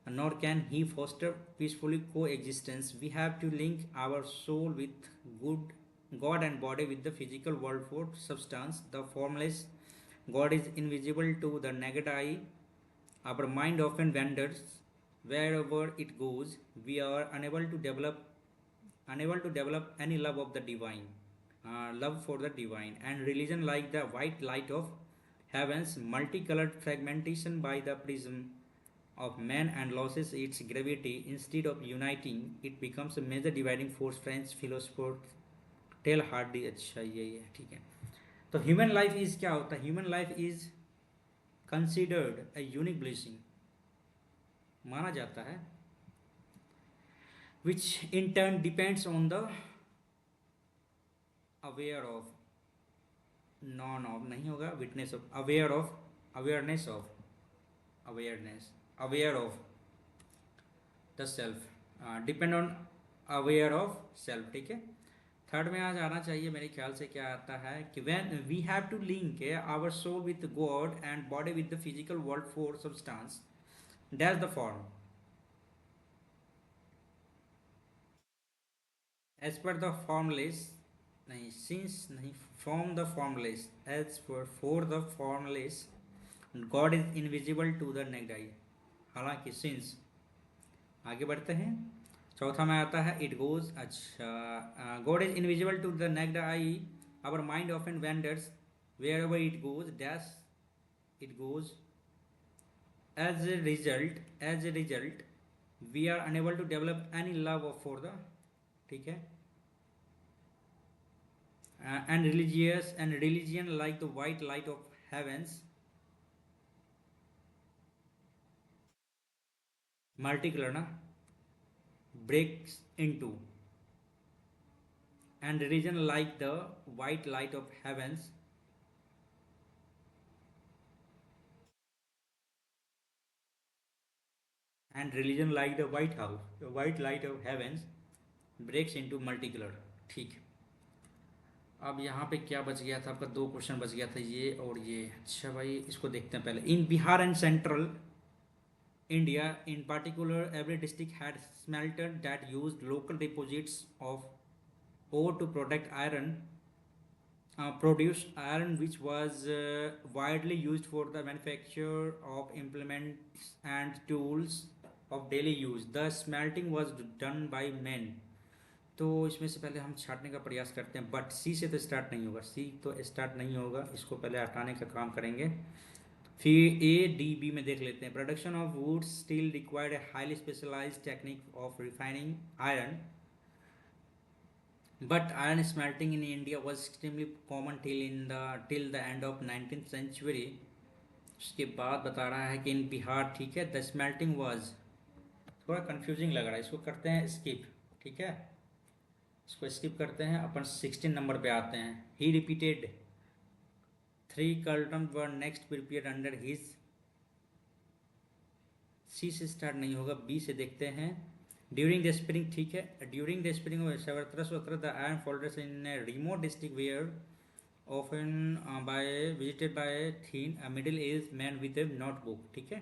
nor can he foster peacefully coexistence. We have to link our soul with good God and body with the physical world for substance. The formless God is invisible to the naked eye. Our mind often wanders wherever it goes. We are unable to develop any love of the divine, love for the divine, and religion, like the white light of heaven's multicolored fragmentation by the prism of man, and loses its gravity. Instead of uniting, it becomes a major dividing force. French philosopher Teilhard, अच्छा यही है, ठीक है। तो human life is क्या होता है? Human life is considered a unique blessing, माना जाता है, which in turn depends on the aware of, none of नहीं होगा, witness of, aware of, awareness of, awareness, aware of the self, depend on, aware of self, ठीक है। Third में आज आना चाहिए मेरे ख्याल से। क्या आता है कि when we have to link our soul with God and body with the physical world for substance, dash the form, as per the formless, नहीं सिंस नहीं, from the formless, as per for the formless God is invisible to the naked eye. हालांकि since. आगे बढ़ते हैं। चौथा में आता है इट गोज, अच्छा, God is invisible to the naked eye, our mind of and vendors where ever it goes dash it goes, as a result we are unable to develop any love for the, ठीक है, and religious and religion like the white light of heavens multicolor na breaks into, and religion like the white light of heavens and religion like the white light of heavens breaks into multicolor। ठीक। अब यहाँ पे क्या बच गया था आपका, दो क्वेश्चन बच गया था, ये और ये। अच्छा भाई इसको देखते हैं पहले। In Bihar and central India, in particular, every district had smelter that used local deposits of ore to protect iron, produce iron, which was widely used for the manufacture of implements and tools of daily use. The smelting was done by men. तो इसमें से पहले हम छाटने का प्रयास करते हैं, but सी से तो स्टार्ट नहीं होगा, सी तो स्टार्ट नहीं होगा, इसको पहले हटाने का काम करेंगे। फिर ए डी बी में देख लेते हैं। Production of wootz steel required a highly specialised technique of refining iron, but iron smelting in India was extremely common till the end of 19th century। उसके बाद बता रहा है कि इन बिहार, ठीक है, द स्मेल्टिंग वाज, थोड़ा कंफ्यूजिंग लग रहा है, इसको करते हैं स्किप, ठीक है, इसको स्किप करते हैं, अपन 16 नंबर पे आते हैं। He repeated 3 curtain were next prepared under his, सी से स्टार्ट नहीं होगा, बी से देखते हैं। ड्यूरिंग द स्प्रिंग, ठीक है, during the spring the iron folders in remote district where often visited by a thin middle aged man with a notebook, ठीक है।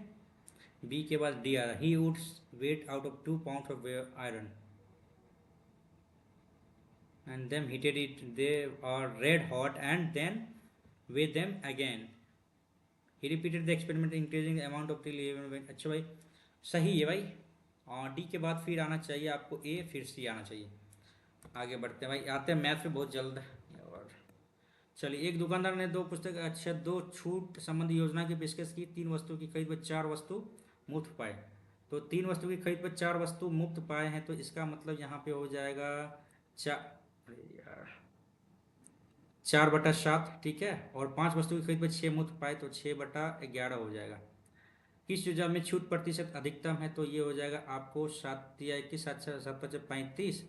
बी के बाद डी आ रहा, he would wait out of 2 pounds of iron and them heated it, they are red hot and then weigh them again। he repeated the experiment increasing the amount of till even when, अच्छा भाई सही है भाई। और D के बाद फिर आना चाहिए आपको ए, फिर सी आना चाहिए। आगे बढ़ते हैं भाई, आते हैं मैथ पे बहुत जल्द। और चलिए, एक दुकानदार ने दो पुस्तक, अच्छा, दो छूट संबंधी योजना की पेशकश की। 3 वस्तु की खरीद पर 4 वस्तु मुफ्त पाए। तो 3 वस्तु की खरीद पर 4 वस्तु मुफ्त पाए हैं, तो इसका मतलब यहाँ पे हो जाएगा अरे यार 4/7, ठीक है। और 5 वस्तु की खरीद पर 6 मुफ्त पाए, तो 6/11 हो जाएगा। किस योजना में छूट प्रतिशत अधिकतम है, तो ये हो जाएगा आपको 7×21, 7×7=35,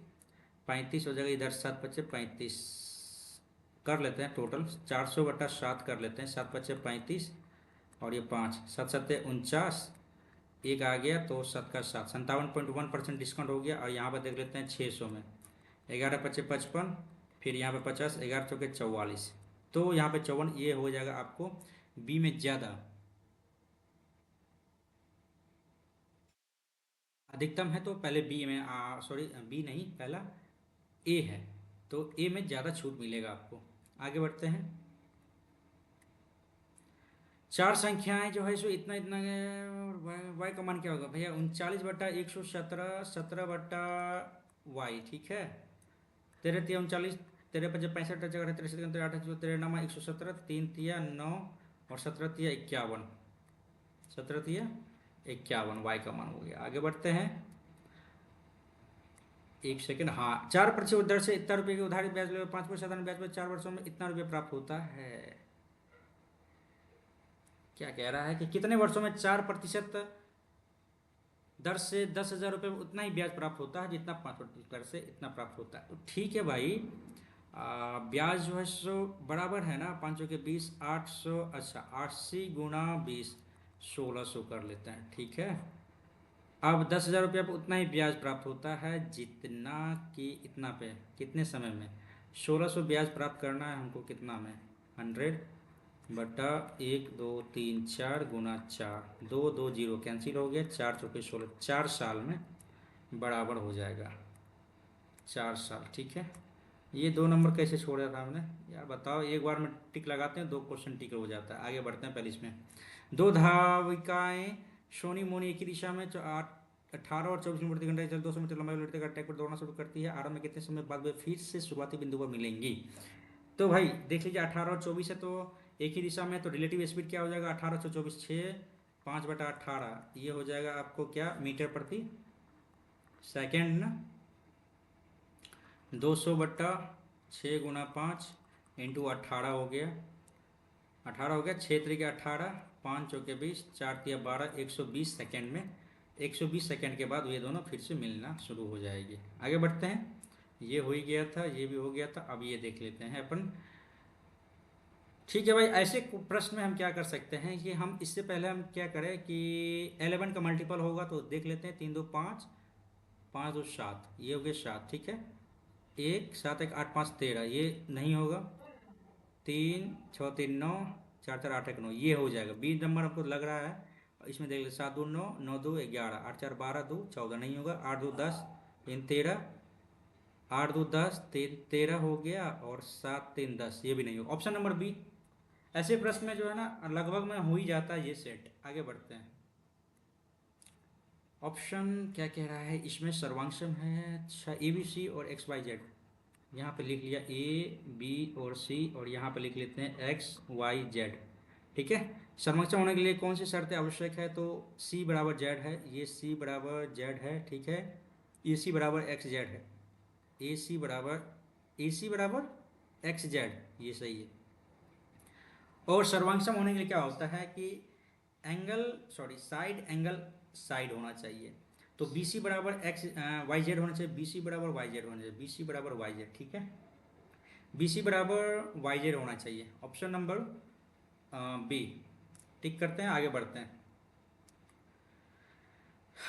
35 हो जाएगा इधर, 7×5=35 कर लेते हैं टोटल, 400/7 कर लेते हैं, 7×5=35 और ये 5, 7×7=49, एक आ गया तो 7×7 57.1% डिस्काउंट हो गया। और यहाँ पर देख लेते हैं 600 में 11×5=55, फिर यहाँ पे 50, 11×4=44, तो यहाँ पे 54, ये हो जाएगा आपको बी में ज़्यादा अधिकतम है। तो पहले बी में, सॉरी बी नहीं, पहला ए है, तो ए में ज़्यादा छूट मिलेगा आपको। आगे बढ़ते हैं। चार संख्याएं जो है सो इतना इतना, वाई का मान क्या होगा भैया, 39/117, 17/वाई, ठीक है। 13×3=39, 13×5=65, 13×7=65, 13×9=117, 3×3=9 और 17×3=51, 17×3=51 वाई का मान हो गया। आगे बढ़ते हैं। एक सेकंड, हाँ, 4% दर से इतना रुपये की उधारी ब्याज ले 5% साधारण ब्याज पर 4 वर्षों में इतना रुपये प्राप्त होता है। क्या कह रहा है कि कितने वर्षों में 4% दर से 10,000 रुपये उतना ही ब्याज प्राप्त होता है जितना 5% दर से इतना प्राप्त होता है। तो ठीक है भाई, ब्याज जो है सो बराबर है ना, 5×20 800, अच्छा 80×20 1600 कर लेते हैं, ठीक है। अब 10,000 रुपये पर उतना ही ब्याज प्राप्त होता है जितना कि इतना पे कितने समय में, 1600 ब्याज प्राप्त करना है हमको कितना में, 100/1 2 3 4 × 4, 2 2 0 कैंसिल हो गया, 4×4=16, 4 साल में बराबर हो जाएगा। 4 साल, ठीक है। ये 2 नंबर कैसे छोड़ा था हमने यार, बताओ। एक बार में टिक लगाते हैं, 2 क्वेश्चन टिक हो जाता है। आगे बढ़ते हैं। पहले इसमें दो धाविकाएं सोनी मोनी एक ही दिशा में 18 और 24 किलोमीटर प्रति घंटा चल 200 मीटर लंबाई लड़ते का ट्रैक पर दौड़ना शुरू करती है। आरंभ में कितने समय बाद वे फिर से शुरुआती बिंदु पर मिलेंगी? तो भाई देख लीजिए, 18 और 24 है तो एक ही दिशा में, तो रिलेटिव स्पीड क्या हो जाएगा? 18 से 24, 6, 5/18 ये हो जाएगा आपको क्या, मीटर प्रति सेकेंड ना। 200/6 × 5 × 18 हो गया। 18 हो गया, 6 × 3 = 18, 5 × 4 = 20, 4 × 12, 120 सेकेंड में। 120 सेकेंड के बाद ये दोनों फिर से मिलना शुरू हो जाएगी। आगे बढ़ते हैं। ये हो ही गया था, ये भी हो गया था। अब ये देख लेते हैं अपन। ठीक है भाई, ऐसे प्रश्न में हम क्या कर सकते हैं कि हम इससे पहले हम क्या करें कि 11 का मल्टीपल होगा तो देख लेते हैं। 3 2 5, 5 2 7, ये हो गया 7, ठीक है। 1 7 1 8 5 13, ये नहीं होगा। 3 6 3 9, 4 4 8 1 9, ये हो जाएगा। 20 नंबर हमको लग रहा है। इसमें देख ले, 7 2 9, 9 2 11, 8 4 12, 2 14, नहीं होगा। 8 2 10, 3 13, 8 2 10, 3 13 हो गया, और 7 3 10, ये भी नहीं होगा। Option number B. ऐसे प्रश्न में जो है ना लगभग में हो ही जाता है ये सेट। आगे बढ़ते हैं। ऑप्शन क्या कह रहा है इसमें? सर्वांशम है। अच्छा, ए बी सी और एक्स वाई जेड। यहाँ पे लिख लिया ए बी और सी, और यहाँ पे लिख लेते हैं एक्स वाई जेड, ठीक है। सर्वंक्षम होने के लिए कौन सी शर्तें आवश्यक है? तो सी बराबर जेड है, ये सी बराबर जेड है, ठीक है। ए सी बराबर एक्स जेड है, ए सी बराबर एक्स जेड, ये सही है। और सर्वांक्षम होने के लिए क्या होता है कि angle, sorry, side angle side होना चाहिए। तो बी सी बराबर एक्स वाई जेड होना चाहिए, बी सी बराबर वाई जेड होना चाहिए, बी सी बराबर वाई जेड, ठीक है। बी सी बराबर वाई जेड होना चाहिए। ऑप्शन नंबर बी टिक करते हैं। आगे बढ़ते हैं।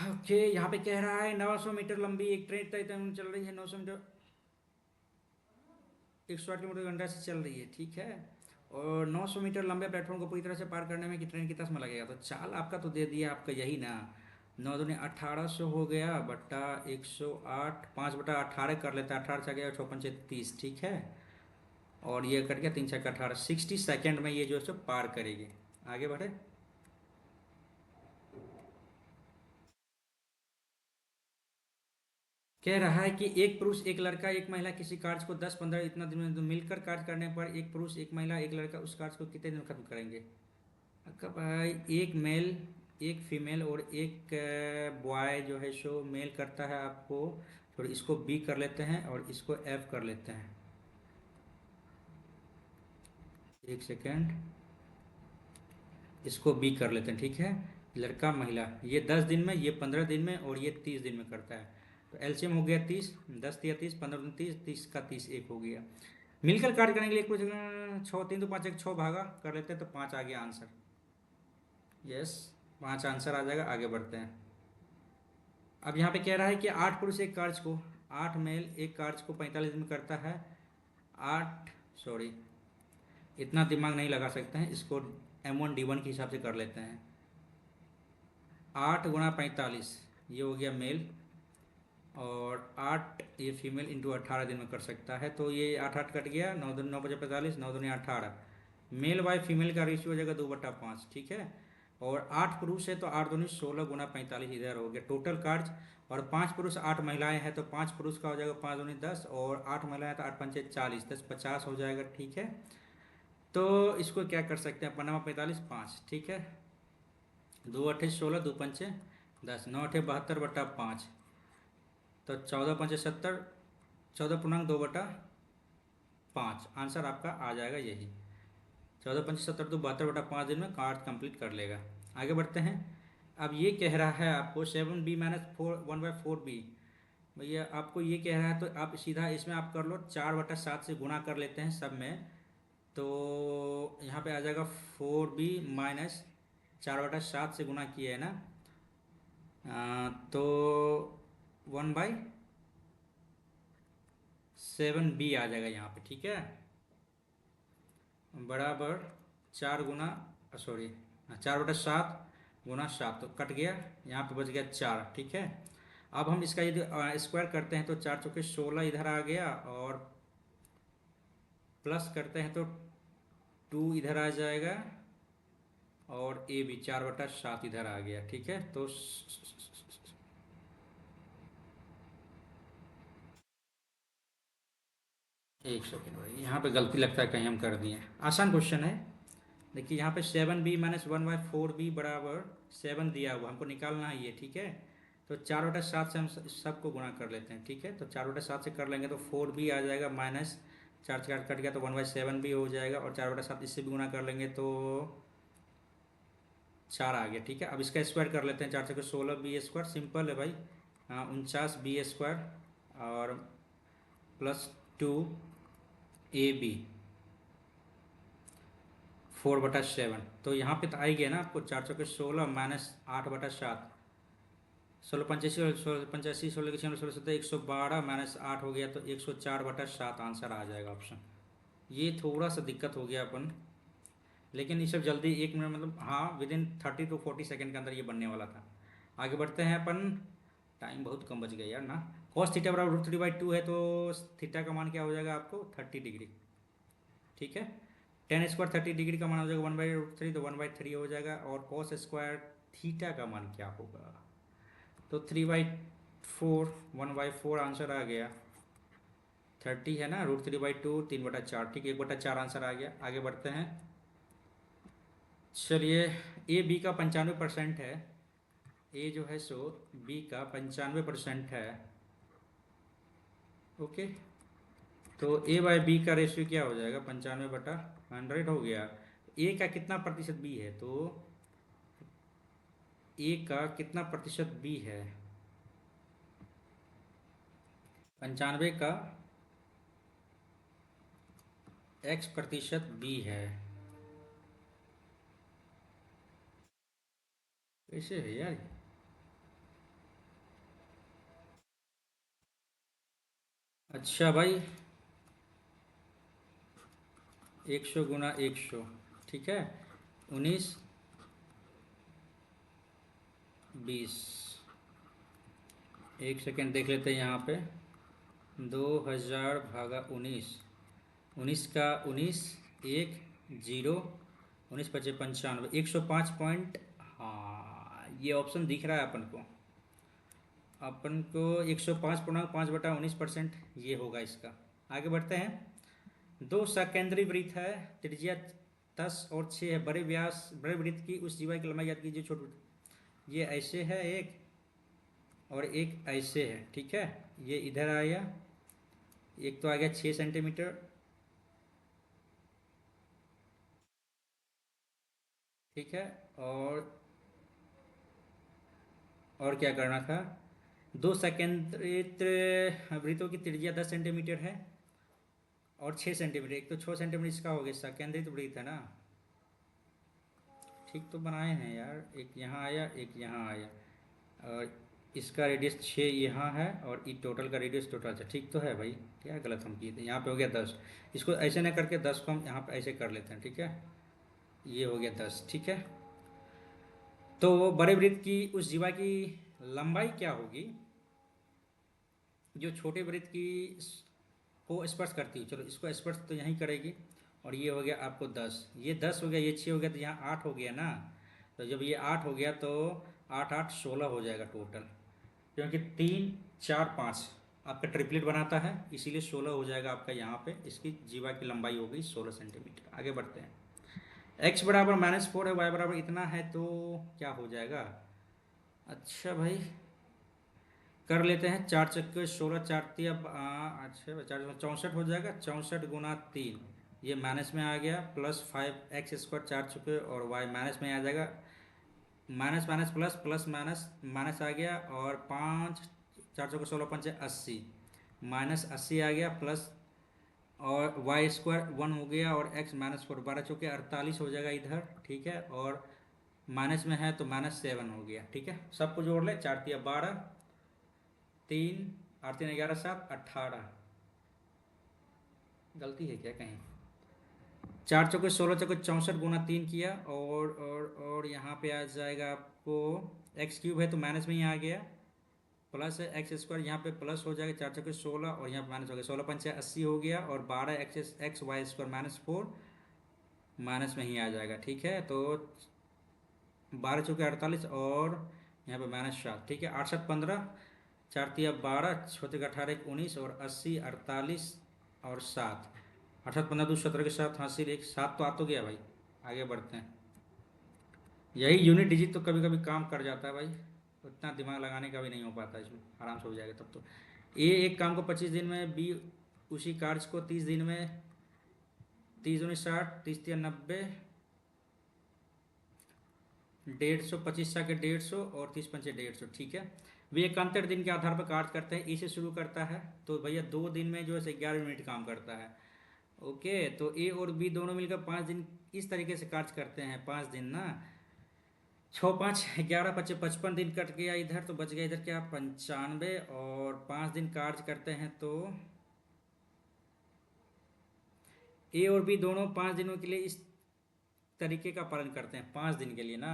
ओके, यहाँ पे कह रहा है 900 मीटर लंबी एक ट्रेन तय समय चल रही है। 900 मीटर 108 किलोमीटर घंटा से चल रही है, ठीक है। और 900 मीटर लंबे प्लेटफॉर्म को पूरी तरह से पार करने में कि ट्रेन कितना समय लगेगा? तो चाल आपका तो दे दिया आपका यही ना। 9 दूनी 1800 हो गया बट्टा 108, 5/18 कर लेता है। 18 से गया 6 5 30, ठीक है। और ये कट गया 3 6 18, 60 सेकेंड में ये जो है सो पार करेगी। आगे बढ़े। कह रहा है कि एक पुरुष एक लड़का एक महिला किसी कार्य को 10 15 इतना दिन में मिलकर कार्य करने पर एक पुरुष एक महिला एक लड़का उस कार्य को कितने दिन में खत्म करेंगे? अक्का भाई, एक मेल एक फीमेल और एक बॉय जो है सो मेल करता है आपको। थोड़ी इसको बी कर लेते हैं और इसको एफ कर लेते हैं। एक सेकेंड, इसको बी कर लेते हैं, ठीक है। लड़का महिला, ये 10 दिन में, ये 15 दिन में, और ये 30 दिन में करता है। तो एलसीएम हो गया 30, 10 × 3 = 30, 15 × 30, 30 का 30 एक हो गया। मिलकर कार्य करने के लिए कुछ 6 3 2 5 1 6 भागा कर लेते हैं तो 5 आ गया आंसर। यस, 5 आंसर आ जाएगा। आगे बढ़ते हैं। अब यहाँ पे कह रहा है कि 8 पुरुष एक कार्य को, 8 मेल एक कार्य को 45 दिन में करता है। 8, सॉरी, इतना दिमाग नहीं लगा सकते हैं, इसको M1D1 के हिसाब से कर लेते हैं। 8 × 45, ये हो गया मेल, और 8 ये फीमेल इंटू 18 दिन में कर सकता है। तो ये 8 8 कट गया, 9 9 बजे 45, 9 दूनी 18। मेल बाय फीमेल का रेशियो हो जाएगा 2/5, ठीक है। और 8 पुरुष है तो 8 दूनी 16 × 45 इधर हो गया टोटल कार्य। और 5 पुरुष 8 महिलाएं हैं तो 5 पुरुष का हो जाएगा 5 दूनी 10, और 8 महिलाएं तो 8 पंचे 40, 10 50 हो जाएगा, ठीक है। तो इसको क्या कर सकते हैं? 5 45 5, ठीक है। 2 8 16, 2 पंचे 10, 9 8 72/5, तो 14 पंचे 70, 14.2/5 आंसर आपका आ जाएगा यही। 14 पंचे 70, तो 72/5 दिन में कार्ड कंप्लीट कर लेगा। आगे बढ़ते हैं। अब ये कह रहा है आपको 7b - 4 1/4b। भैया आपको ये कह रहा है तो आप सीधा इसमें आप कर लो, 4/7 से गुणा कर लेते हैं सब में। तो यहाँ पे आ जाएगा 4b - 4/7 से गुणा किया है ना, तो 1/7b आ जाएगा यहाँ पे, ठीक है। बराबर 4 गुना, सॉरी, 4/7 गुना 7, तो कट गया, यहाँ पे बच गया 4, ठीक है। अब हम इसका यदि स्क्वायर करते हैं तो 4 चौके 16 इधर आ गया, और प्लस करते हैं तो 2 इधर आ जाएगा, और ए भी 4/7 इधर आ गया। ठीक है, तो एक सेकेंड भाई, यहाँ पे गलती लगता है कहीं हम कर दिए। आसान क्वेश्चन है। देखिए यहाँ पे 7b-1/4b बराबर 7 दिया हुआ, हमको निकालना है ये। ठीक है, तो 4/7 से हम सबको गुणा कर लेते हैं। ठीक है, तो 4/7 से कर लेंगे तो 4b आ जाएगा, माइनस 4 कट गया तो 1/7 भी हो जाएगा, और 4/7 इससे भी गुणा कर लेंगे तो 4 आ गया। ठीक है, अब इसका स्क्वायर कर लेते हैं। 4 चौके 16 b² सिंपल है भाई। 49 b² और +2 ab 4/7। तो यहाँ पे तो आ ही गया ना आपको, 4 चौके 16 माइनस 8/7, 16 85, 16 85, 16 16 112 माइनस 8 हो गया, तो 104/7 आंसर आ जाएगा ऑप्शन। ये थोड़ा सा दिक्कत हो गया अपन, लेकिन ये सब जल्दी 1 मिनट मतलब हाँ विदिन 30 to 40 सेकेंड के अंदर ये बनने वाला था। आगे बढ़ते हैं अपन। टाइम बहुत कम बच गया यार ना। cos थीटा बराबर √3/2 है, तो थीटा का मान क्या हो जाएगा आपको 30 डिग्री। ठीक है, टेन स्क्वायर 30 डिग्री का मान हो जाएगा 1/√3, तो 1/3 हो जाएगा। और cos स्क्वायर थीटा का मान क्या होगा, तो 3/4, 1/4 आंसर आ गया। 30 है ना, √3/2 3/4। ठीक है, 1/4 आंसर आ गया। आगे बढ़ते हैं। चलिए, ए बी का 95% है। ए जो है सो बी का 95% है। ओके, तो A/B का रेशियो क्या हो जाएगा, 95/100 हो गया। ए का कितना प्रतिशत बी है, तो ए का कितना प्रतिशत बी है, 95 का x% बी है। कैसे है यार। अच्छा भाई, 100 गुना 100। ठीक है, 19 20। एक सेकेंड देख लेते हैं यहाँ पे। 2000/19, 19 का 19, 1 0, 19×5 = 95, 105 हाँ ये ऑप्शन दिख रहा है अपन को 105.5/19% ये होगा इसका। आगे बढ़ते हैं। दो सकेंद्री वृत्त है, त्रिज्या 10 और 6 है। बड़े वृत्त की उस जीवा की लंबाई याद कीजिए। छोटे ये ऐसे है एक, और एक ऐसे है। ठीक है, ये इधर आया, एक तो आ गया 6 सेंटीमीटर। ठीक है, और क्या करना था, दो संकेंद्रित वृत्तों की त्रिज्या 10 सेंटीमीटर है और 6 सेंटीमीटर। एक तो 6 सेंटीमीटर इसका हो गया, संकेंद्रित वृत्त है ना। ठीक तो बनाए हैं यार, एक यहाँ आया एक यहाँ आया, और इसका रेडियस 6 यहाँ है, और ई टोटल का रेडियस टोटल से। ठीक तो है भाई, क्या गलत हम किए थे। यहाँ पे हो गया 10, इसको ऐसे ना करके 10 को हम यहाँ पे ऐसे कर लेते हैं। ठीक है, ये हो गया 10। ठीक है, तो बड़े वृत्त की उस जीवा की लंबाई क्या होगी जो छोटे वृत्त की को स्पर्श करती है। चलो इसको स्पर्श तो यहीं करेगी, और ये हो गया आपको 10, ये 10 हो गया, ये 6 हो गया, तो यहाँ 8 हो गया ना। तो जब ये 8 हो गया तो 8 8 16 हो जाएगा टोटल, क्योंकि 3 4 5 आपका ट्रिपलेट बनाता है, इसीलिए 16 हो जाएगा आपका। यहाँ पे इसकी जीवा की लंबाई हो गई 16 सेंटीमीटर। आगे बढ़ते हैं। x बराबर -4 है, y बराबर इतना है, तो क्या हो जाएगा। अच्छा भाई, कर लेते हैं। 4 चक्के 16, 4 अब अच्छा 4 64 हो जाएगा। 64 × 3, ये माइनस में आ गया, +5x²। 4 चुके और y माइनस में आ जाएगा, minus minus plus, plus minus minus आ गया, और 5 4 चौके 16 × 5 = 80, -80 आ गया, प्लस और y² 1 हो गया, और x -4 12 चुके 48 हो जाएगा इधर। ठीक है, और माइनस में है तो -7 हो गया। ठीक है, सबको जोड़ ले, 4 × 3 = 12, 3 8 3 11 7 18। गलती है क्या कहीं। 4 चौके 16 64 × 3 किया, और यहाँ पे आ जाएगा आपको x³ है तो माइनस में ही आ गया, प्लस एक्स स्क्वायर, यहाँ पे प्लस हो जाएगा 4 × 16 और यहाँ पे माइनस हो गया, 16×5 = 80 हो गया, और 12 एक्स वाई स्क्वायर -4 माइनस में ही आ जाएगा। ठीक है, तो 12×4 = 48 और यहाँ पे -7। ठीक है, 8×7 = 15, 4×3 = 12, 6×18 = 19 और 80 48 और 7, 8×7 = 15, 2 17 के साथ हासिल 1 7 तो आ तो गया भाई। आगे बढ़ते हैं। यही यूनिट डिजिट तो कभी कभी काम कर जाता है भाई, उतना दिमाग लगाने का भी नहीं हो पाता, इसमें आराम से हो जाएगा तब तो। ए एक काम को 25 दिन में, बी उसी कार्य को 30 दिन में, 30×60, 30×3 = 90, 150, 25×7 = 150 और 30×5 = 150। ठीक है, वे एकांतर दिन के आधार पर कार्य करते हैं। ए से शुरू करता है तो भैया 2 दिन में जो है 11 यूनिट काम करता है। ओके, तो ए और बी दोनों मिलकर 5 दिन इस तरीके से कार्य करते हैं। 5 दिन ना, 6×5 = 11, 55 दिन कट गया इधर, तो बच गया इधर क्या 95, और 5 दिन कार्य करते हैं तो ए और बी दोनों 5 दिनों के लिए इस तरीके का पालन करते हैं। 5 दिन के लिए ना,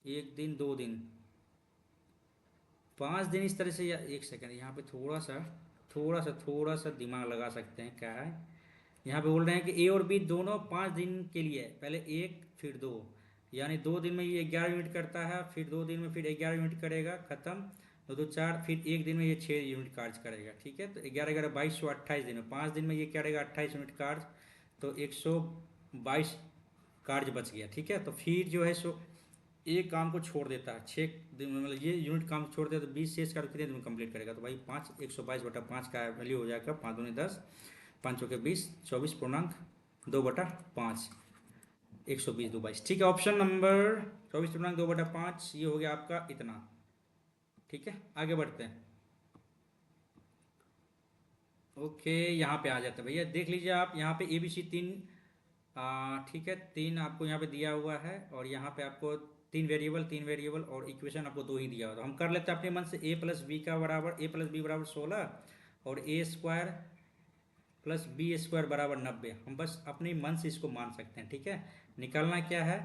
1 दिन 2 दिन, 5 दिन इस तरह से। या एक सेकंड, यहाँ पे थोड़ा सा दिमाग लगा सकते हैं। क्या है, यहाँ पे बोल रहे हैं कि ए और बी दोनों 5 दिन के लिए, पहले 1 फिर 2, यानी 2 दिन में ये 11 यूनिट करता है, फिर 2 दिन में फिर 11 यूनिट करेगा, खत्म। 2×2 = 4, फिर 1 दिन में ये 6 यूनिट कार्य करेगा। ठीक है, तो 11×11 = 22, 28 दिन में, 5 दिन में ये करेगा 28 यूनिट कार्य, तो 122 कार्य बच गया। ठीक है, तो फिर जो है सो एक काम को छोड़ देता है 6 दिन में, मतलब ये यूनिट काम छोड़ देता है, तो 20 शेष का कितने दिन में कंप्लीट करेगा, तो भाई 5, 122/5 का वैल्यू हो जाएगा 5×2 = 10, 5×4 = 20, 24.2/5, 120×2 = 22। ठीक है, ऑप्शन नंबर 24.2/5 ये हो गया आपका इतना। ठीक है, आगे बढ़ते हैं। ओके, यहाँ पे आ जाते हैं भैया, देख लीजिए आप, यहाँ पे ABC 3, ठीक है, 3 आपको यहाँ पे दिया हुआ है, और यहाँ पे आपको 3 वेरिएबल और इक्वेशन आपको 2 ही दिया हुआ है। तो हम कर लेते हैं अपने मन से। a+b = 16 और a² + b² = 90। हम बस अपने मन से इसको मान सकते हैं। ठीक है, निकालना क्या है,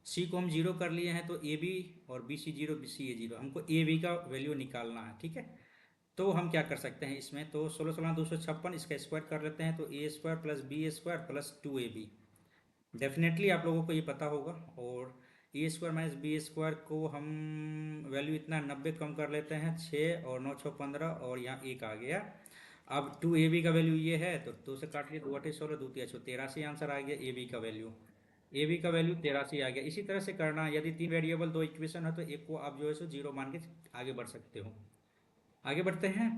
सी को हम 0 कर लिए हैं, तो ए बी और बी सी 0, सी ए 0, हमको ए बी का वैल्यू निकालना है। ठीक है, तो हम क्या कर सकते हैं इसमें, तो 16 16 256, इसका स्क्वायर कर लेते हैं, तो a² + b² + 2ab। डेफिनेटली आप लोगों को ये पता होगा। और a² - b² को हम वैल्यू इतना 90 कम कर लेते हैं, 6 और 9 6 15, और यहाँ 1 आ गया। अब 2ab का वैल्यू ये है, तो 2 से काट लिए, 2 8 16, 2 3 83 आंसर आ गया ab का वैल्यू। ab का वैल्यू 83 आ गया। इसी तरह से करना है, यदि 3 वेरिएबल 2 इक्वेशन है तो एक को आप जो है सो 0 मान के आगे बढ़ सकते हो। आगे बढ़ते हैं।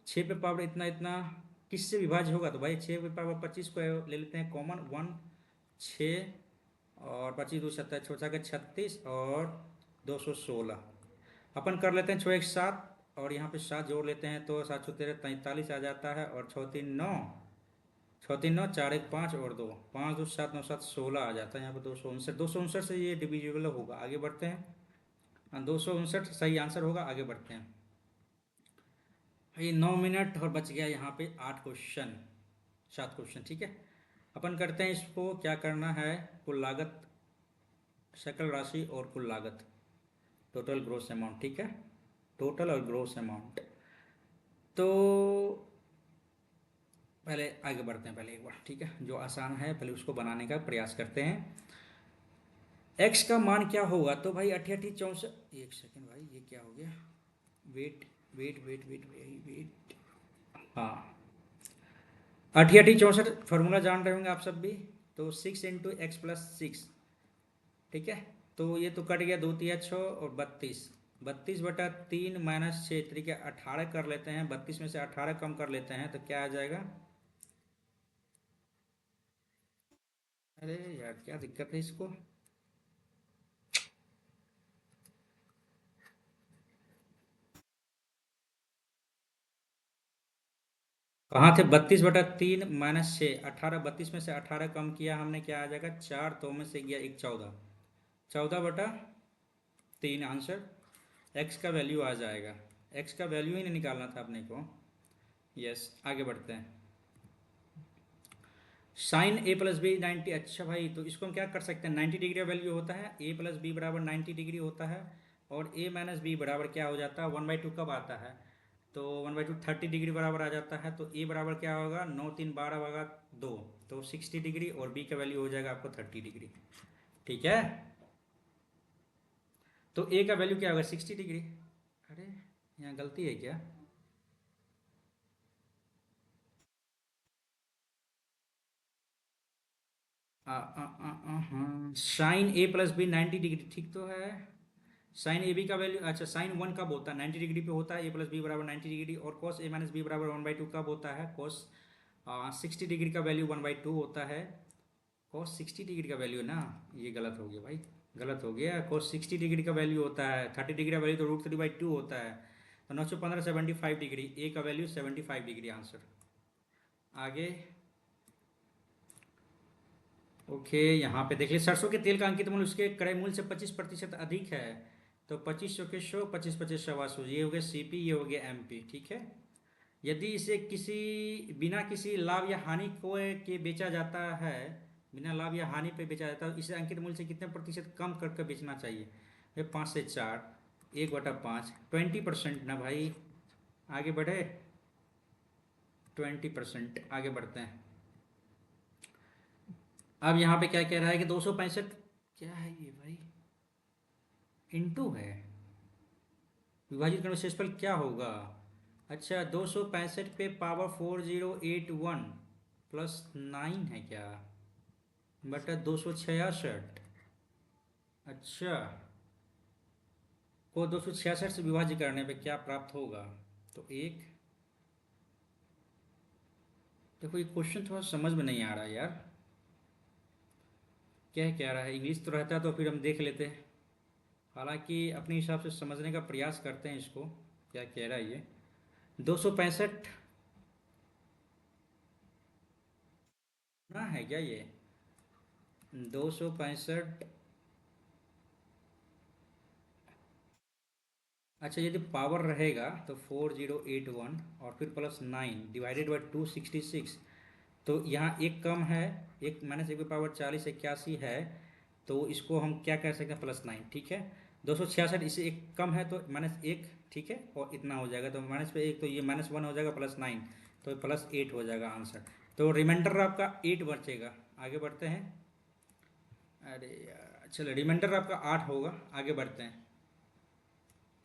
6 पे पावर इतना इतना किससे विभाज्य होगा, तो भाई 6 पे पावर 25 को ले लेते हैं कॉमन, 1 6 और 25 2 7 छोटा के 36 और 216। अपन कर लेते हैं 6 1 7, और यहाँ पे 7 जोड़ लेते हैं, तो 7 13 43 आ जाता है, और 6 3 9, 6 3 9, 4 1 5 और 2 5 2 7 9 7 16 आ जाता है। यहाँ पे 259 से ये डिविजिबल होगा। आगे बढ़ते हैं। 259 सही आंसर होगा। आगे बढ़ते हैं। ये 9 मिनट और बच गया यहाँ पे 8 क्वेश्चन, 7 क्वेश्चन। ठीक है, अपन करते हैं इसको। क्या करना है, कुल लागत, सकल राशि और कुल लागत, टोटल ग्रोस अमाउंट। ठीक है, टोटल और ग्रोस अमाउंट। तो पहले आगे बढ़ते हैं, पहले एक बार। ठीक है, जो आसान है पहले उसको बनाने का प्रयास करते हैं। x का मान क्या होगा, तो भाई 88 64, एक सेकेंड भाई, ये क्या हो गया, wait wait wait wait wait wait, हाँ, 88 64 फार्मूला जान रहे होंगे आप सब भी, तो 6 × x + 6। ठीक है, तो ये तो कट गया, 2 3 6 और 32, 32/3 - 6 तरीके 18 कर लेते हैं, 32 में से 18 कम कर लेते हैं, तो क्या आ जाएगा। अरे यार क्या दिक्कत है इसको, कहाँ थे, 32/3 - 6, 18, 32 में से 18 कम किया हमने, क्या आ जाएगा 4, तो में से गया 1 14, 14/3 आंसर। एक्स का वैल्यू आ जाएगा। एक्स का वैल्यू ही नहीं निकालना था अपने को। यस, आगे बढ़ते हैं। साइन a + b 90, अच्छा भाई, तो इसको हम क्या कर सकते हैं, 90 डिग्री का वैल्यू होता है, a + b = 90 डिग्री होता है, और ए माइनस बी बराबर क्या हो जाता है, 1/2 कब आता है, तो 1/2 30 डिग्री बराबर आ जाता है। तो ए बराबर क्या होगा, 9 3 12 भागा 2, तो 60 डिग्री, और बी का वैल्यू हो जाएगा आपको 30 डिग्री। ठीक है, तो ए का वैल्यू क्या होगा, 60 डिग्री। अरे यहाँ गलती है क्या, हाँ, साइन ए प्लस बी 90 डिग्री, ठीक तो है। साइन ए बी का वैल्यू, अच्छा साइन वन कब होता है, 90 डिग्री पे होता है, ए प्लस बी बराबर 90 डिग्री। और कॉस ए माइनस बी बराबर 1/2 कब होता है, कॉस 60 डिग्री का वैल्यू 1/2 होता है। कॉस 60 डिग्री का वैल्यू है ना, ये गलत हो गया भाई, गलत हो गया। कॉस 60 डिग्री का वैल्यू होता है 30 डिग्री का वैल्यू तो √3/2 होता है। तो 915 75 डिग्री, ए का वैल्यू 75 डिग्री आंसर। आगे ओके, यहाँ पे देखिए, सरसों के तेल का अंकित मूल्य उसके क्रय मूल्य से 25% अधिक है। तो 2500 के 100, 25 100, ये हो गया सीपी, ये हो गया एमपी। ठीक है, यदि इसे किसी बिना किसी लाभ या हानि को के बेचा जाता है, बिना लाभ या हानि पे बेचा जाता है, तो इसे अंकित मूल्य से कितने प्रतिशत कम करके बेचना चाहिए। ये 5 से 4, 1/5, 20% ना भाई। आगे बढ़े, 20%, आगे बढ़ते हैं। अब यहाँ पे क्या कह रहा है कि 265, क्या है ये भाई, इंटू है, विभाजित करने शेषफल क्या होगा। अच्छा, 265 पे पावर 4081 प्लस 9 है क्या, बटा 266। अच्छा, को 266 से विभाजित करने पे क्या प्राप्त होगा, तो एक, देखो ये क्वेश्चन थोड़ा समझ में नहीं आ रहा यार, क्या कह रहा है। इंग्लिश तो रहता तो फिर हम देख लेते हैं, हालांकि अपने हिसाब से समझने का प्रयास करते हैं इसको, क्या कह रहा है ये। 265 ना है क्या ये, 265। अच्छा, यदि पावर रहेगा तो 4081 और फिर प्लस 9 डिवाइडेड बाई 266, तो यहाँ एक कम है, एक माइनस 1/40 81 है, तो इसको हम क्या कह सकते हैं, +9। ठीक है, 266 इसे एक कम है तो -1, ठीक है, और इतना हो जाएगा, तो माइनस पे एक, तो ये -1 हो जाएगा, +9 तो +8 हो जाएगा आंसर। तो रिमाइंडर आपका 8 बचेगा। आगे बढ़ते हैं, अरे यार चलो, रिमाइंडर आपका 8 होगा। आगे बढ़ते हैं,